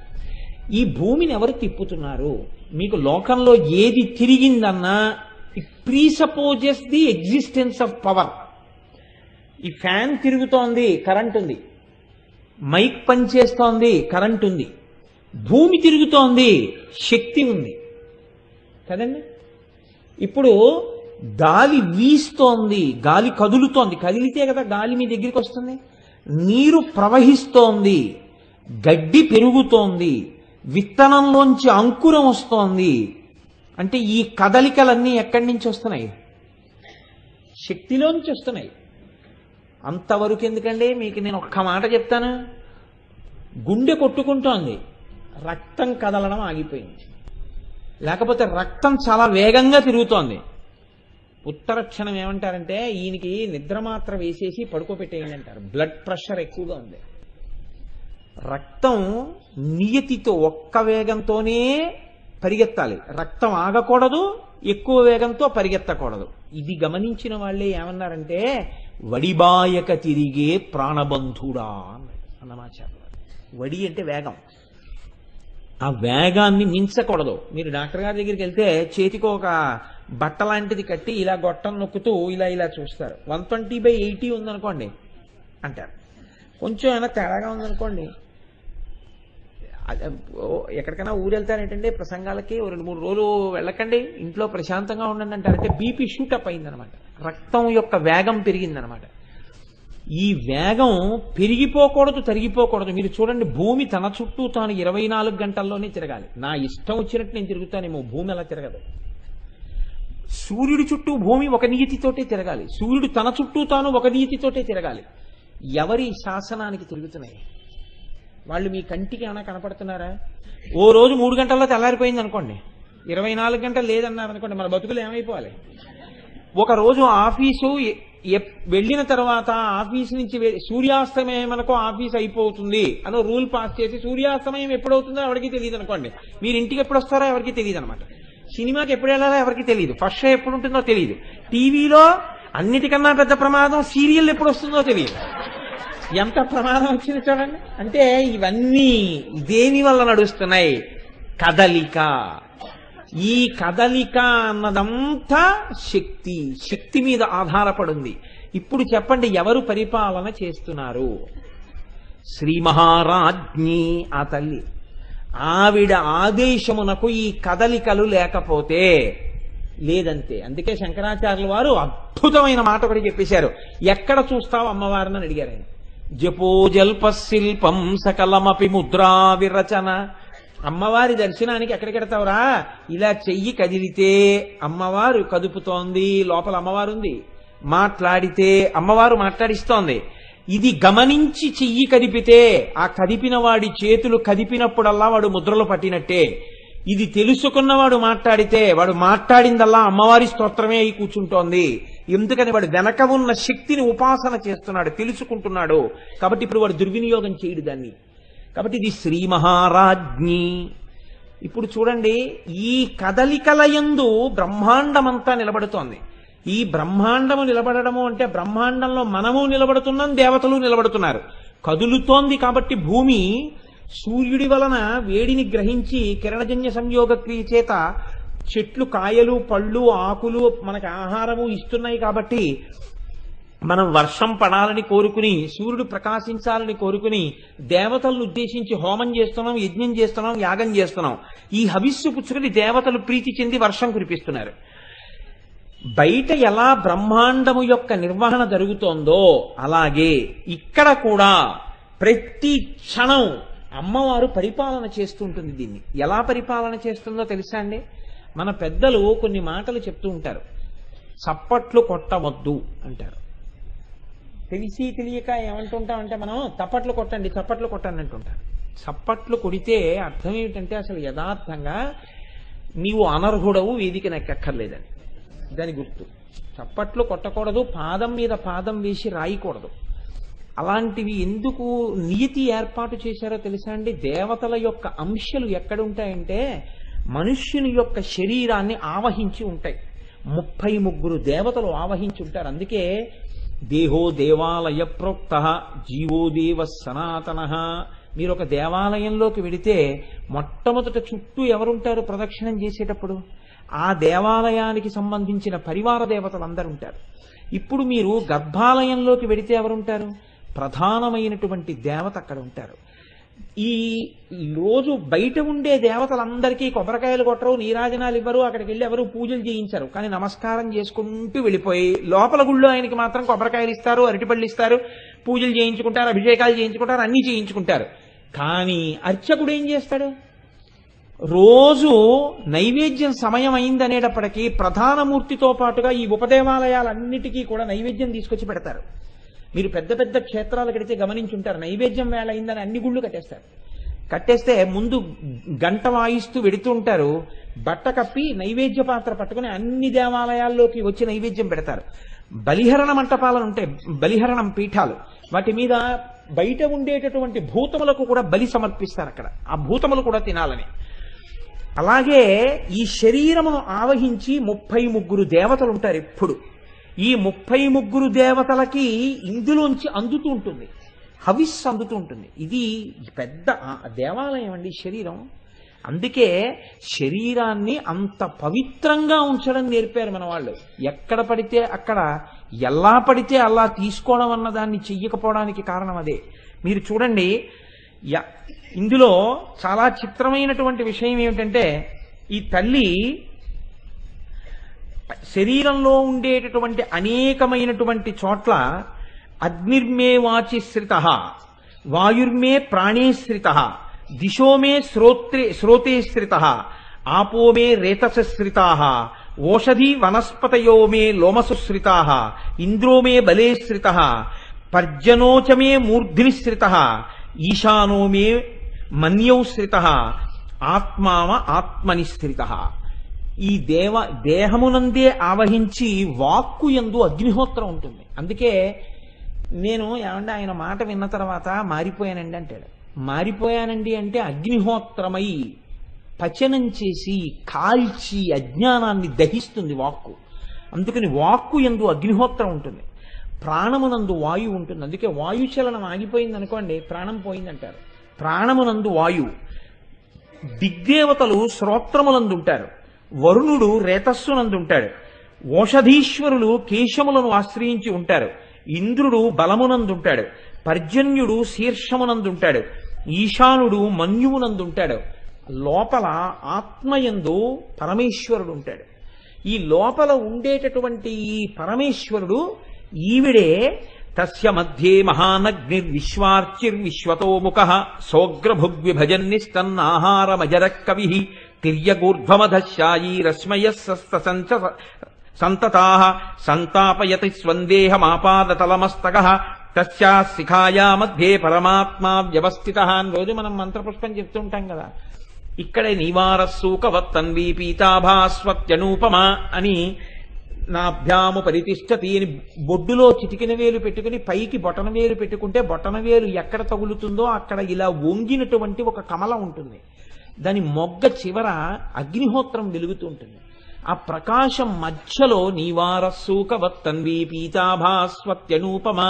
ఈ భూమిని ఎవరు తిప్పుతున్నారు? మీకు లోకంలో ఏది తిరిగిందన్నా it presupposes the existence of power. ఈ ఫ్యాన్ తిరుగుతోంది, కరెంట్ ఉంది. మైక్ పనిచేస్తోంది, కరెంట్ ఉంది. భూమి తిరుగుతోంది, శక్తి ఉంది కదండి. ఇప్పుడు గాలి వీస్తోంది, గాలి కదులుతోంది, కదిలితే కదా గాలి మీ దగ్గరికి వస్తుంది. నీరు ప్రవహిస్తోంది, గడ్డి పెరుగుతోంది, విత్తనంలోంచి అంకురం వస్తోంది. అంటే ఈ కదలికలన్నీ ఎక్కడి నుంచి వస్తున్నాయి? శక్తిలోంచి వస్తున్నాయి. అంతవరకు ఎందుకండి? మీకు నేను ఒక్క మాట చెప్తాను. గుండె కొట్టుకుంటోంది, రక్తం కదలడం ఆగిపోయింది. లేకపోతే రక్తం చాలా వేగంగా తిరుగుతోంది. ఉత్తర క్షణం ఏమంటారంటే, ఈయనకి నిద్ర మాత్ర వేసేసి పడుకోబెట్టేయండి అంటారు. బ్లడ్ ప్రెషర్ ఎక్కువగా ఉంది. రక్తం నియతితో ఒక్క వేగంతోనే పరిగెత్తాలి, రక్తం ఆగకూడదు, ఎక్కువ వేగంతో పరిగెత్తకూడదు. ఇది గమనించిన వాళ్ళే ఏమన్నారంటే, వడిబాయక తిరిగే ప్రాణబంధుడా అన్నమాట. వడి అంటే వేగం, ఆ వేగాన్ని మించకూడదు. మీరు డాక్టర్ గారి దగ్గరికి వెళ్తే చేతికి ఒక బట్ట లాంటిది కట్టి ఇలా గొట్టం నొక్కుతూ ఇలా ఇలా చూస్తారు. 120/80 ఉందనుకోండి అంటారు. కొంచెం ఏమైనా తేడాగా ఉందనుకోండి, ఎక్కడికైనా ఊరు వెళ్తారేంటంటే ప్రసంగాలకి 2-3 రోజులు వెళ్ళకండి, ఇంట్లో ప్రశాంతంగా ఉండండి అంటారంటే బీపీ షూటప్ అయిందనమాట. రక్తం యొక్క వేగం పెరిగిందనమాట. ఈ వేగం పెరిగిపోకూడదు, తరిగిపోకూడదు. మీరు చూడండి, భూమి తన చుట్టూ తాను 24 గంటల్లోనే తిరగాలి. నా ఇష్టం వచ్చినట్టు నేను తిరుగుతానేమో, భూమి అలా తిరగదు. సూర్యుడి చుట్టూ భూమి ఒక నీతితోటే తిరగాలి, సూర్యుడు తన చుట్టూ తాను ఒక నీతితోటే తిరగాలి. ఎవరి శాసనానికి తిరుగుతున్నాయి? వాళ్ళు మీ కంటికి ఏమైనా కనపడుతున్నారా? ఓ రోజు 3 గంటల్లో తెల్లారిపోయింది అనుకోండి, 24 గంటలు లేదన్నారు అనుకోండి, మన బతుకులు ఏమైపోవాలి? ఒక రోజు ఆఫీసు వెళ్ళిన తర్వాత ఆఫీస్ నుంచి సూర్యాస్తమయం మనకు ఆఫీస్ అయిపోతుంది అని రూల్ పాస్ చేసి సూర్యాస్తమయం ఎప్పుడవుతుందో ఎవరికి తెలియదు అనుకోండి, మీరు ఇంటికి ఎప్పుడు వస్తారో ఎవరికి తెలియదు అనమాట. సినిమాకి ఎప్పుడు వెళ్ళాలో ఎవరికి తెలియదు, ఫస్ట్ షో ఎప్పుడు ఉంటుందో తెలియదు, టీవీలో అన్నిటికన్నా పెద్ద ప్రమాదం సీరియల్ ఎప్పుడు వస్తుందో తెలియదు. ఎంత ప్రమాదం వచ్చింది చూడండి. అంటే ఇవన్నీ దేని వల్ల నడుస్తున్నాయి? కదలిక. ఈ కదలిక అన్నదంతా శక్తి మీద ఆధారపడింది. ఇప్పుడు చెప్పండి, ఎవరు పరిపాలన చేస్తున్నారు? శ్రీ మహారాజ్ఞి ఆ తల్లి. ఆవిడ ఆదేశమునకు ఈ కదలికలు లేకపోతే లేదంతే. అందుకే శంకరాచార్యుల వారు అద్భుతమైన మాట ఒకటి చెప్పేశారు. ఎక్కడ చూస్తావు అమ్మవారిని అని అడిగారు ఆయన. జపో జల్ప శిల్పం సకలమపి ముద్రా విరచన. అమ్మవారి దర్శనానికి ఎక్కడికెడతావురా? ఇలా చెయ్యి కదిలితే అమ్మవారు కదుపుతోంది, లోపల అమ్మవారు ఉంది. మాట్లాడితే అమ్మవారు మాట్లాడిస్తోంది. ఇది గమనించి చెయ్యి కదిపితే ఆ కదిపిన వాడి చేతులు కదిపినప్పుడల్లా వాడు ముద్రలు పట్టినట్టే. ఇది తెలుసుకున్నవాడు మాట్లాడితే వాడు మాట్లాడిందల్లా అమ్మవారి స్తోత్రమే అయి కూర్చుంటోంది. ఎందుకని వాడు వెనక ఉన్న శక్తిని ఉపాసన చేస్తున్నాడు, తెలుసుకుంటున్నాడు. కాబట్టి ఇప్పుడు వాడు దుర్వినియోగం చేయడు దాన్ని. కాబట్టి ఇది శ్రీ మహారాజ్ఞి. ఇప్పుడు చూడండి, ఈ కదలికలయందు బ్రహ్మాండమంతా నిలబడుతోంది. ఈ బ్రహ్మాండము నిలబడము అంటే బ్రహ్మాండంలో మనము నిలబడుతున్నాం, దేవతలు నిలబడుతున్నారు. కదులుతోంది కాబట్టి భూమి సూర్యుడి వలన వేడిని గ్రహించి కిరణజన్య సంయోగ క్రియ చేత చెట్లు కాయలు పళ్ళు ఆకులు మనకు ఆహారము ఇస్తున్నాయి. కాబట్టి మనం వర్షం పడాలని కోరుకుని, సూర్యుడు ప్రకాశించాలని కోరుకుని దేవతలను ఉద్దేశించి హోమం చేస్తున్నాం, యజ్ఞం చేస్తున్నాం, యాగం చేస్తున్నాం. ఈ హవిస్సు పుచ్చుకుని దేవతలు ప్రీతి చెంది వర్షం కురిపిస్తున్నారు. బయట ఎలా బ్రహ్మాండము యొక్క నిర్వహణ జరుగుతోందో అలాగే ఇక్కడ కూడా ప్రతి క్షణం అమ్మవారు పరిపాలన చేస్తుంటుంది. దీన్ని ఎలా పరిపాలన చేస్తుందో తెలుసా అండి? మన పెద్దలు కొన్ని మాటలు చెప్తూ ఉంటారు. చప్పట్లు కొట్టవద్దు అంటారు. తెలిసి తెలియక ఏమంటుంటామంటే మనం చప్పట్లు కొట్టండి చప్పట్లు కొట్టండి అంటుంటారు. చప్పట్లు కొడితే అర్థం ఏమిటంటే అసలు యథార్థంగా నీవు అనర్హుడవు, వేదిక నెక్కక్కర్లేదని దాని గుర్తు. చప్పట్లు కొట్టకూడదు, పాదం మీద పాదం వేసి రాయకూడదు. అలాంటివి ఎందుకు నియతి ఏర్పాటు చేశారో తెలుసా అండి? దేవతల యొక్క అంశాలు ఎక్కడుంటాయంటే మనుష్యుని యొక్క శరీరాన్ని ఆవహించి ఉంటాయి. 33 దేవతలు ఆవహించి ఉంటారు. అందుకే దేహో దేవాలయ ప్రోక్త జీవో దేవ సనాతన. మీరు ఒక దేవాలయంలోకి వెడితే మొట్టమొదట చుట్టూ ఎవరుంటారు ప్రదక్షిణం చేసేటప్పుడు? ఆ దేవాలయానికి సంబంధించిన పరివార దేవతలు అందరూ ఉంటారు. ఇప్పుడు మీరు గర్భాలయంలోకి వెడితే ఎవరుంటారు? ప్రధానమైనటువంటి దేవత అక్కడ ఉంటారు. ఈ రోజు బయట ఉండే దేవతలందరికీ కొబ్బరికాయలు కొట్టరు, నీరాజనాలు ఇవ్వరు, అక్కడికి వెళ్ళి ఎవరు పూజలు చేయించరు. కానీ నమస్కారం చేసుకుంటూ వెళ్ళిపోయి లోపల గుళ్ళో ఆయనకి మాత్రం కొబ్బరికాయలు ఇస్తారు, అరటిపళ్ళు ఇస్తారు, పూజలు చేయించుకుంటారు, అభిషేకాలు చేయించుకుంటారు, అన్నీ చేయించుకుంటారు. కానీ అర్చకుడు ఏం చేస్తాడు? రోజు నైవేద్యం సమయం అయిందనేటప్పటికీ ప్రధానమూర్తితో పాటుగా ఈ ఉపదేవాలయాలన్నిటికీ కూడా నైవేద్యం తీసుకొచ్చి పెడతారు. మీరు పెద్ద పెద్ద క్షేత్రాలు కడితే గమనించుంటారు, నైవేద్యం వేళ అయిందని అన్ని గుళ్ళు కట్టేస్తారు. కట్టేస్తే ముందు గంట వాయిస్తూ వెడుతూ ఉంటారు. బట్ట కప్పి నైవేద్య పాత్ర పట్టుకుని అన్ని దేవాలయాల్లోకి వచ్చి నైవేద్యం పెడతారు. బలిహరణ మంటపాలను ఉంటాయి, బలిహరణం పీఠాలు. వాటి మీద బయట ఉండేటటువంటి భూతములకు కూడా బలి సమర్పిస్తారు అక్కడ, ఆ భూతములు కూడా తినాలని. అలాగే ఈ శరీరమును ఆవహించి 33 దేవతలు ఉంటారు ఎప్పుడు. ఈ 33 దేవతలకి ఇందులోంచి అందుతూ ఉంటుంది, హవిస్సు అందుతూ ఉంటుంది. ఇది పెద్ద దేవాలయం అండి శరీరం. అందుకే శరీరాన్ని అంత పవిత్రంగా ఉంచడం నేర్పారు మన వాళ్ళు. ఎక్కడ పడితే అక్కడ, ఎలా పడితే అలా తీసుకోవడం అన్న దాన్ని చెయ్యకపోవడానికి కారణం అదే. మీరు చూడండి, ఇందులో చాలా చిత్రమైనటువంటి విషయం ఏమిటంటే ఈ తల్లి శరీరంలో ఉండేటటువంటి అనేకమైనటువంటి చోట్ల అగ్నిర్మే వాచి శ్రిత, వాయుర్మే ప్రాణే శ్రిత, దిశోమే శ్రోతే శ్రిత, ఆపోమే రేతస శ్రితా, ఓషధి వనస్పతయో మే లోమసు శ్రితా, ఇంద్రోమే బలే శ్రిత, పర్జనోచమే మూర్ధిని శ్రిత, ఈశానో మే మన్యౌ శ్రిత, ఆత్మావ ఆత్మని శ్రిత. ఈ దేహమునందే ఆవహించి వాక్కు యందు అగ్నిహోత్రం ఉంటుంది. అందుకే నేను ఏమంటే ఆయన మాట విన్న తర్వాత మారిపోయానండి అంటాడు. మారిపోయానండి అంటే అగ్నిహోత్రమై పచనం చేసి కాల్చి అజ్ఞానాన్ని దహిస్తుంది వాక్కు. అందుకని వాక్కు యందు అగ్నిహోత్రం ఉంటుంది, ప్రాణమునందు వాయువు ఉంటుంది. అందుకే వాయుచలనం ఆగిపోయింది అనుకోండి, ప్రాణం పోయిందంటారు. ప్రాణమునందు వాయువు. దిగ్దేవతలు శ్రోత్రములందు ఉంటారు, వరుణుడు రేతస్సునందుంటాడు, ఓషధీశ్వరులు కేశములను ఆశ్రయించి ఉంటారు, ఇంద్రుడు బలమునందుంటాడు, పర్జన్యుడు శీర్షమునందుంటాడు, ఈశానుడు మన్యువునందుంటాడు. లోపల ఆత్మయందు పరమేశ్వరుడు ఉంటాడు. ఈ లోపల ఉండేటటువంటి ఈ పరమేశ్వరుడు ఈవిడే తస్య మధ్యే మహానగ్నిర్విశ్వార్చిర్విశ్వతోముఖ సోగ్రభుగ్విభజన్నిస్తన్నాహారమజర కవి తిర్యగూర్ధ్వమధశాయీ రశ్మయస్సస్త సంతతా సంతాపయతి స్వందేహమాపాదతలమస్తక తస్యా శిఖాయా మధ్యే పరమాత్మా వ్యవస్థిత అని రోజు మనం మంత్రపుష్పం చెప్తుంటాం కదా. ఇక్కడే నివారస్సూకవత్తన్వీ పీతాభాస్వత్యనూపమ అని నాభ్యాము పరితిష్టతి అని బొడ్డులో చిటికిన వేలు పెట్టుకుని పైకి బొటన వేలు పెట్టుకుంటే బొటన వేలు ఎక్కడ తగులుతుందో అక్కడ ఇలా వంగినటువంటి ఒక కమల ఉంటుంది. దాని మొగ్గ చివర అగ్నిహోత్రం వెలుగుతూ ఉంటుంది. ఆ ప్రకాశం మధ్యలో నీవారస్సూకవత్తన్వీ పీతాభాస్వత్యనూపమ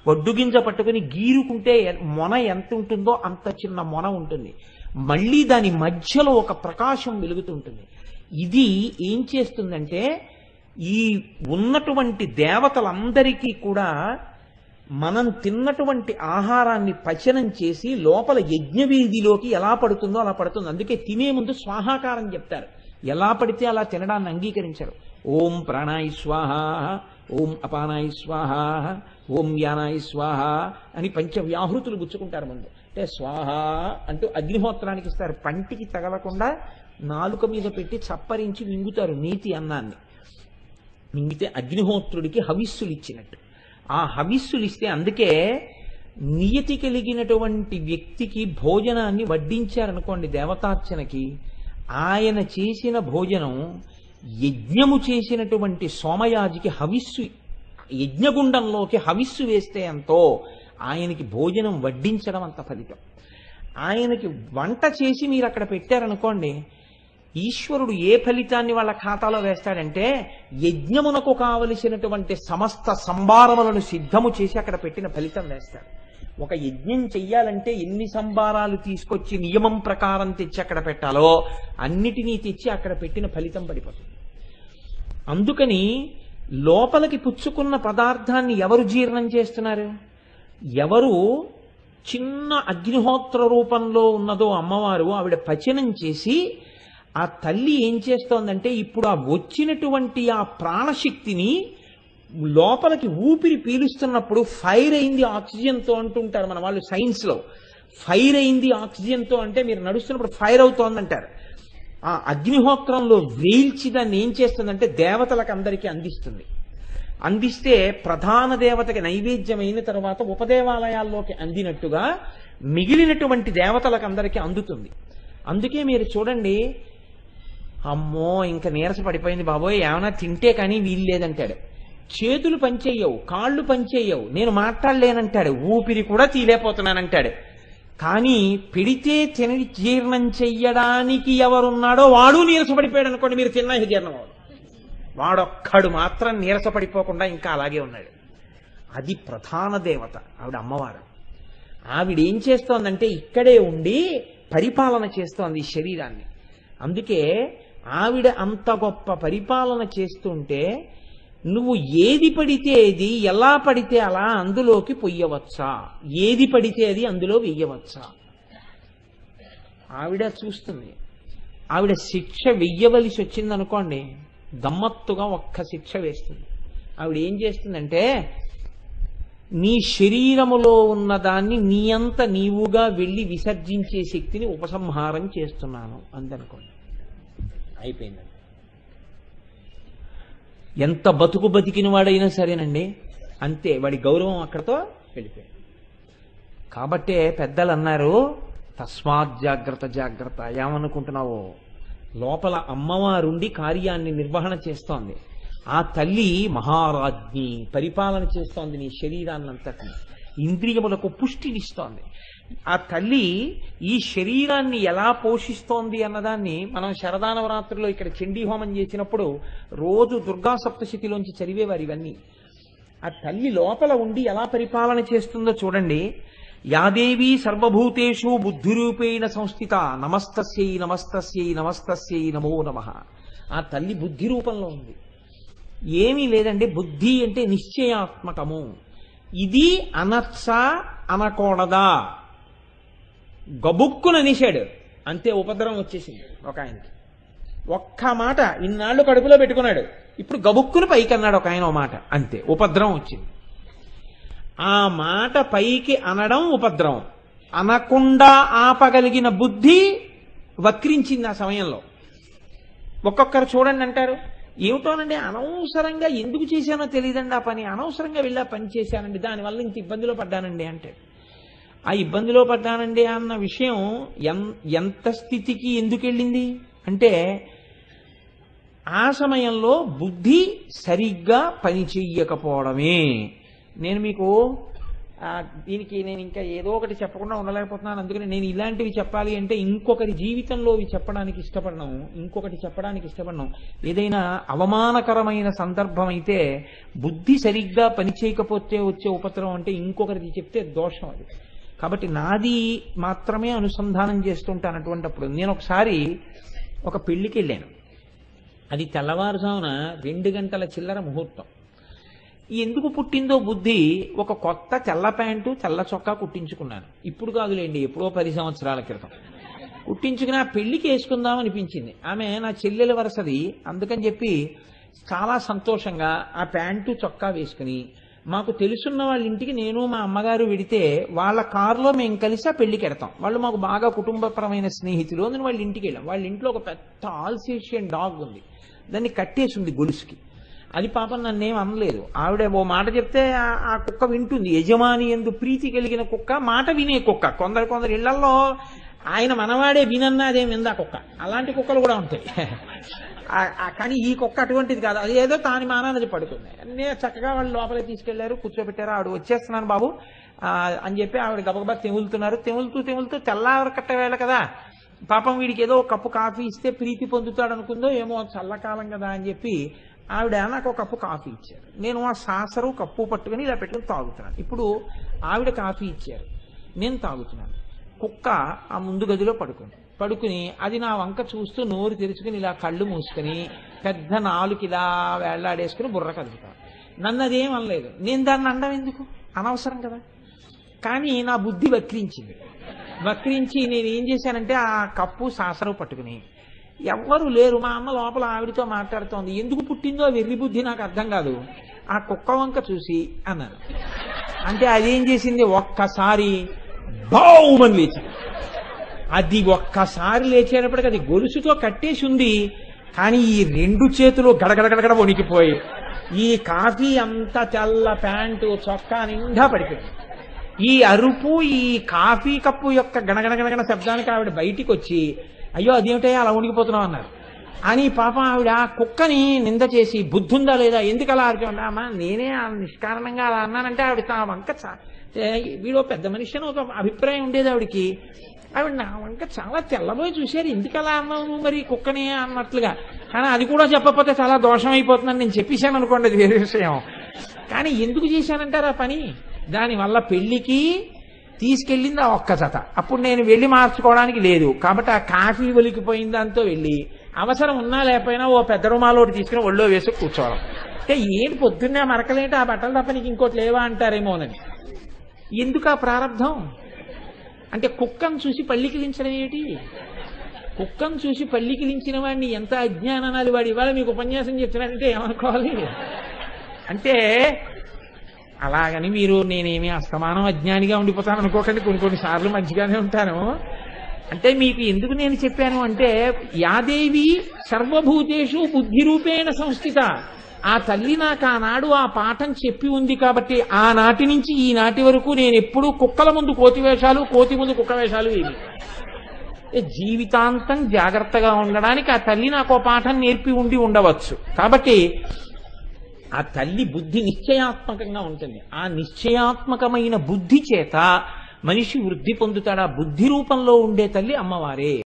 వడ్డుగింజ పట్టుకుని గీరుకుంటే మొన ఎంత ఉంటుందో అంత చిన్న మొన ఉంటుంది. మళ్ళీ దాని మధ్యలో ఒక ప్రకాశం వెలుగుతుంటుంది. ఇది ఏం చేస్తుందంటే ఈ ఉన్నటువంటి దేవతలందరికీ కూడా మనం తిన్నటువంటి ఆహారాన్ని పచనం చేసి లోపల యజ్ఞవీధిలోకి ఎలా పడుతుందో అలా పడుతుంది. అందుకే తినే ముందు స్వాహాకారం చెప్తారు. ఎలా పడితే అలా తినడాన్ని అంగీకరించరు. ఓం ప్రాణాయ స్వాహ, ఓం అపానాయ స్వాహ, ఓం యానాయ స్వాహ అని పంచవ్యాహృతులు గుచ్చుకుంటారు ముందు. అంటే స్వాహ అంటూ అగ్నిహోత్రానికి ఇస్తారు. పంటికి తగలకుండా నాలుక మీద పెట్టి చప్పరించి మింగుతారు నీతి అన్నాన్ని. మింగితే అగ్నిహోత్రుడికి హవిస్సులు ఇచ్చినట్టు. ఆ హవిస్సులు ఇస్తే అందుకే నియతి కలిగినటువంటి వ్యక్తికి భోజనాన్ని వడ్డించారనుకోండి దేవతార్చనకి, ఆయన చేసిన భోజనం యజ్ఞము చేసినటువంటి సోమయాజికి హవిస్సు, యజ్ఞగుండంలోకి హవిస్సు వేస్తే ఎంతో ఆయనకి భోజనం వడ్డించడం అంత ఫలితం. ఆయనకి వంట చేసి మీరు అక్కడ పెట్టారనుకోండి, ఈశ్వరుడు ఏ ఫలితాన్ని వాళ్ళ ఖాతాలో వేస్తాడంటే యజ్ఞమునకు కావలసినటువంటి సమస్త సంభారములను సిద్ధము చేసి అక్కడ పెట్టిన ఫలితం వేస్తాడు. ఒక యజ్ఞం చెయ్యాలంటే ఎన్ని సంభారాలు తీసుకొచ్చి నియమం ప్రకారం తెచ్చి అక్కడ పెట్టాలో అన్నిటినీ తెచ్చి అక్కడ పెట్టిన ఫలితం పడిపోతుంది. అందుకని లోపలికి పుచ్చుకున్న పదార్థాన్ని ఎవరు జీర్ణం చేస్తున్నారు? ఎవరు చిన్న అగ్నిహోత్ర రూపంలో ఉన్నదో అమ్మవారు ఆవిడ పచనం చేసి ఆ తల్లి ఏం చేస్తోందంటే ఇప్పుడు ఆ వచ్చినటువంటి ఆ ప్రాణశక్తిని లోపలికి ఊపిరి పీలుస్తున్నప్పుడు ఫైర్ అయింది ఆక్సిజన్తో అంటుంటారు మన వాళ్ళు సైన్స్లో. ఫైర్ అయింది ఆక్సిజన్తో అంటే మీరు నడుస్తున్నప్పుడు ఫైర్ అవుతోందంటారు. ఆ అగ్నిహోత్రంలో వేల్చి దాన్ని ఏం చేస్తుందంటే దేవతలకు అందరికీ అందిస్తుంది. అందిస్తే ప్రధాన దేవతకి నైవేద్యమైన తర్వాత ఉపదేవాలయాల్లోకి అందినట్టుగా మిగిలినటువంటి దేవతలకు అందరికీ అందుతుంది. అందుకే మీరు చూడండి, అమ్మో ఇంకా నీరస పడిపోయింది బాబోయ్ ఏమైనా తింటే కానీ వీలు లేదంటాడు. చేతులు పనిచేయవు, కాళ్ళు పనిచేయవు, నేను మాట్లాడలేనంటాడు, ఊపిరి కూడా తీలేపోతున్నానంటాడు. కానీ పెడితే తిని జీర్ణం చెయ్యడానికి ఎవరున్నాడో వాడు నీరసపడిపోయాడు అనుకోండి, మీరు తిన్నా జీర్ణం అవ్వదు. వాడొక్కడు మాత్రం నీరసపడిపోకుండా ఇంకా అలాగే ఉన్నాడు. అది ప్రధాన దేవత ఆవిడ అమ్మవారు. ఆవిడ ఏం చేస్తోందంటే ఇక్కడే ఉండి పరిపాలన చేస్తోంది ఈ శరీరాన్ని. అందుకే ఆవిడ అంత గొప్ప పరిపాలన చేస్తుంటే నువ్వు ఏది పడితే ఏది, ఎలా పడితే అలా అందులోకి పొయ్యవచ్చా, ఏది పడితే అది అందులో వెయ్యవచ్చా ఆవిడ చూస్తుంది. ఆవిడ శిక్ష వెయ్యవలసి వచ్చిందనుకోండి, గమ్మత్తుగా ఒక్క శిక్ష వేస్తుంది. ఆవిడ ఏం చేస్తుందంటే నీ శరీరములో ఉన్నదాన్ని నీ అంత నీవుగా వెళ్ళి విసర్జించే శక్తిని ఉపసంహారం చేస్తున్నాను అందనుకోండి, అయిపోయిందండి. ఎంత బతుకు బతికిన వాడైనా సరేనండి అంతే, వాడి గౌరవం అక్కడతో వెళ్ళిపోయింది. కాబట్టే పెద్దలు అన్నారు తస్మాత్ జాగ్రత్త జాగ్రత్త. ఏమనుకుంటున్నావో లోపల అమ్మవారుండి కార్యాన్ని నిర్వహణ చేస్తోంది. ఆ తల్లి మహారాజ్ఞి పరిపాలన చేస్తోంది నీ శరీరాన్నంతటిని, ఇంద్రియములకు పుష్టినిస్తోంది. ఆ తల్లి ఈ శరీరాన్ని ఎలా పోషిస్తోంది అన్నదాన్ని మనం శరదానవరాత్రిలో ఇక్కడ చండీ హోమం చేసినప్పుడు రోజు దుర్గా సప్తశతిలోంచి చదివేవారు ఇవన్నీ. ఆ తల్లి లోపల ఉండి ఎలా పరిపాలన చేస్తుందో చూడండి. యాదేవీ సర్వభూతేషు బుద్ధిరూపేణ సంస్థిత నమస్తస్యై నమస్తస్యై నమస్తస్యై నమో నమః. ఆ తల్లి బుద్ధి రూపంలో ఉంది. ఏమీ లేదండి, బుద్ధి అంటే నిశ్చయాత్మకము. ఇది అనచ్చా అనకూడదా, గబుక్కున నిషాడు అంతే, ఉపద్రవం వచ్చేసింది ఒక ఆయనకి. ఒక్క మాట ఇన్నాళ్ళు కడుపులో పెట్టుకున్నాడు, ఇప్పుడు గబుక్కును పైకి అన్నాడు ఒక ఆయన, ఓ మాట అంతే, ఉపద్రవం వచ్చింది. ఆ మాట పైకి అనడం ఉపద్రవం, అనకుండా ఆపగలిగిన బుద్ధి వక్రించింది ఆ సమయంలో. ఒక్కొక్కరు చూడండి అంటారు, ఏమిటోనండి అనవసరంగా ఎందుకు చేశానో తెలియదండి ఆ పని, అనవసరంగా వెళ్ళి ఆ పని చేశానండి, దానివల్ల ఇంత ఇబ్బందిలో పడ్డానండి అంటే. ఆ ఇబ్బందిలో పడ్డానండి అన్న విషయం ఎంత స్థితికి ఎందుకు వెళ్ళింది అంటే, ఆ సమయంలో బుద్ధి సరిగ్గా పని చెయ్యకపోవడమే. నేను మీకు దీనికి నేను ఇంకా ఏదో ఒకటి చెప్పకుండా ఉండలేకపోతున్నాను. అందుకని నేను ఇలాంటివి చెప్పాలి అంటే ఇంకొకరి జీవితంలో ఇవి చెప్పడానికి ఇష్టపడను, ఇంకొకటి చెప్పడానికి ఇష్టపడను. ఏదైనా అవమానకరమైన సందర్భం అయితే బుద్ధి సరిగ్గా పనిచేయకపోతే వచ్చే ఉపద్రవం అంటే ఇంకొకరికి చెప్తే దోషం అది. కాబట్టి నాది మాత్రమే అనుసంధానం చేస్తుంటాను. అటువంటిప్పుడు నేను ఒకసారి ఒక పెళ్లికి వెళ్ళాను. అది తెల్లవారుజామున 2 గంటల చిల్లర ముహూర్తం. ఎందుకు పుట్టిందో బుద్ధి, ఒక కొత్త తెల్ల ప్యాంటు తెల్ల చొక్కా కుట్టించుకున్నాను. ఇప్పుడు కాదులేండి, ఎప్పుడో 10 సంవత్సరాల క్రితం కుట్టించుకుని ఆ పెళ్లికి వేసుకుందాం అనిపించింది. ఆమె నా చెల్లెల వరసది, అందుకని చెప్పి చాలా సంతోషంగా ఆ ప్యాంటు చొక్కా వేసుకుని, మాకు తెలుసున్న వాళ్ళ ఇంటికి నేను మా అమ్మగారు వెడితే వాళ్ళ కారులో మేము కలిసి ఆ పెళ్లికి వెడతాం. వాళ్ళు మాకు బాగా కుటుంబపరమైన స్నేహితులు. నేను వాళ్ళ ఇంటికి వెళ్ళాం. వాళ్ళ ఇంట్లో ఒక పెద్ద ఆల్సేషియన్ డాగ్ ఉంది, దాన్ని కట్టేసి ఉంది గొలుసుకి. అది పాపం నన్నేం అనలేదు. ఆవిడ ఓ మాట చెప్తే ఆ కుక్క వింటుంది. యజమాని యందు ప్రీతి కలిగిన కుక్క, మాట వినే కుక్క. కొందరు ఇళ్లలో ఆయన మనవాడే వినన్నా అదేం విందా కుక్క. అలాంటి కుక్కలు కూడా ఉంటాయి. కానీ ఈ కుక్క అటువంటిది కాదు, అది ఏదో తాని మానానది పడుతుంది. నేను చక్కగా వాళ్ళు లోపలికి తీసుకెళ్లారు, కూర్చోబెట్టారు. ఆవిడ వచ్చేస్తున్నాను బాబు అని చెప్పి ఆవిడ గబగబా తెములుతున్నారు. తెములుతూ తెల్లారకట్ట వేళ కదా, పాపం వీడికి ఏదో ఒక కప్పు కాఫీ ఇస్తే ప్రీతి పొందుతాడు అనుకుందో ఏమో, చల్లకాలం కదా అని చెప్పి ఆవిడ నాకు ఒక కప్పు కాఫీ ఇచ్చారు. నేను ఆ సాసరు కప్పు పట్టుకుని ఇలా పెట్టుకుని తాగుతున్నాను. ఇప్పుడు ఆవిడ కాఫీ ఇచ్చారు, నేను తాగుతున్నాను. కుక్క ఆ ముందు గదిలో పడుకుని అది నా వంక చూస్తూ నోరు తెరుచుకుని ఇలా కళ్ళు మూసుకుని పెద్ద నాలుగు ఇలా వేళ్లాడేసుకుని బుర్ర కదుపుతాను. నన్ను అదేం అనలేదు. నేను దాన్ని అనడం ఎందుకు, అనవసరం కదా. కానీ నా బుద్ధి వక్రించి నేను ఏం చేశానంటే ఆ కప్పు సాసరు పట్టుకుని, ఎవ్వరూ లేరు, మా అమ్మ లోపల ఆవిడతో మాట్లాడుతోంది. ఎందుకు పుట్టిందో వెర్రి బుద్ధి నాకు అర్థం కాదు. ఆ కుక్క వంక చూసి అన్నాను. అంటే అదేం చేసింది, ఒక్కసారి బావుమని లేచింది. అది ఒక్కసారి లేచేటప్పటికి అది గొలుసుతో కట్టేసి ఉంది, కానీ ఈ 2 చేతులు గడగడగడగడ వణికిపోయి ఈ కాఫీ అంతా తెల్ల ప్యాంటు చొక్కా నిండా పడిపోయింది. ఈ అరుపు, ఈ కాఫీ కప్పు యొక్క గణగణగణగణ శబ్దానికి ఆవిడ బయటికి వచ్చి, అయ్యో అదేమిటయ్యా అలా వణికిపోతున్నావు అన్నారు. అని పాపం ఆవిడ కుక్కని నింద చేసి, బుద్ధుందా లేదా, ఎందుకు అలా అరిచావు అమ్మా, నేనే నిష్కారణంగా అలా అన్నానంటే ఆవిడ తా వంక వీడో పెద్ద మనిషి అని ఒక అభిప్రాయం ఉండేది ఆవిడికి. ఆవిడ నా వంక చాలా తెల్లబోయి చూశారు, ఎందుకు అలా అన్నావు మరి కుక్కని అన్నట్లుగా. కానీ అది కూడా చెప్పకపోతే చాలా దోషం అయిపోతుందని నేను చెప్పేశాను అనుకోండి, అది వేరే విషయం. కానీ ఎందుకు చేశానంటారు ఆ పని, దానివల్ల పెళ్లికి తీసుకెళ్ళింది ఆ ఒక్క జత. అప్పుడు నేను వెళ్ళి మార్చుకోవడానికి లేదు కాబట్టి ఆ కాఫీ ఒలికిపోయిన దాంతో వెళ్ళి, అవసరం ఉన్నా లేకపోయినా ఓ పెద్ద రుమాలోటి తీసుకుని ఒళ్ళో వేసి కూర్చోవడం. అంటే ఏంటి పొద్దున్నే మరకలేంటి, ఆ బట్టలు తప్ప నీకు ఇంకోటి లేవా అంటారేమోనని. ఎందుకు ఆ ప్రారంధం అంటే, కుక్కను చూసి పళ్ళికిలించడం ఏమిటి? కుక్కను చూసి పళ్ళికిలించిన వాడిని ఎంత అజ్ఞానాలు వాడి ఇవాళ మీకు ఉపన్యాసం చెప్తున్నాడంటే ఏమనుకోవాలి. అంటే అలాగని మీరు నేనేమి అస్తమానం అజ్ఞానిగా ఉండిపోతాను అనుకోకండి, కొన్నిసార్లు మంచిగానే ఉంటాను. అంటే మీకు ఎందుకు నేను చెప్పాను అంటే, యాదేవి సర్వభూతేషు బుద్ధి రూపేణ సంస్థిత. ఆ తల్లి నాకు ఆనాడు ఆ పాఠం చెప్పి ఉంది కాబట్టి ఆనాటి నుంచి ఈనాటి వరకు నేను ఎప్పుడూ కుక్కల ముందు కోతి వేషాలు, కోతి ముందు కుక్క వేషాలు ఏమి, జీవితాంతం జాగ్రత్తగా ఉండడానికి ఆ తల్లి నాకు పాఠం నేర్పి ఉండవచ్చు. కాబట్టి ఆ తల్లి బుద్ధి నిశ్చయాత్మకంగా ఉంటుంది. ఆ నిశ్చయాత్మకమైన బుద్ధి చేత మనిషి వృద్ధి పొందుతాడు. ఆ బుద్ధి రూపంలో ఉండే తల్లి అమ్మవారే.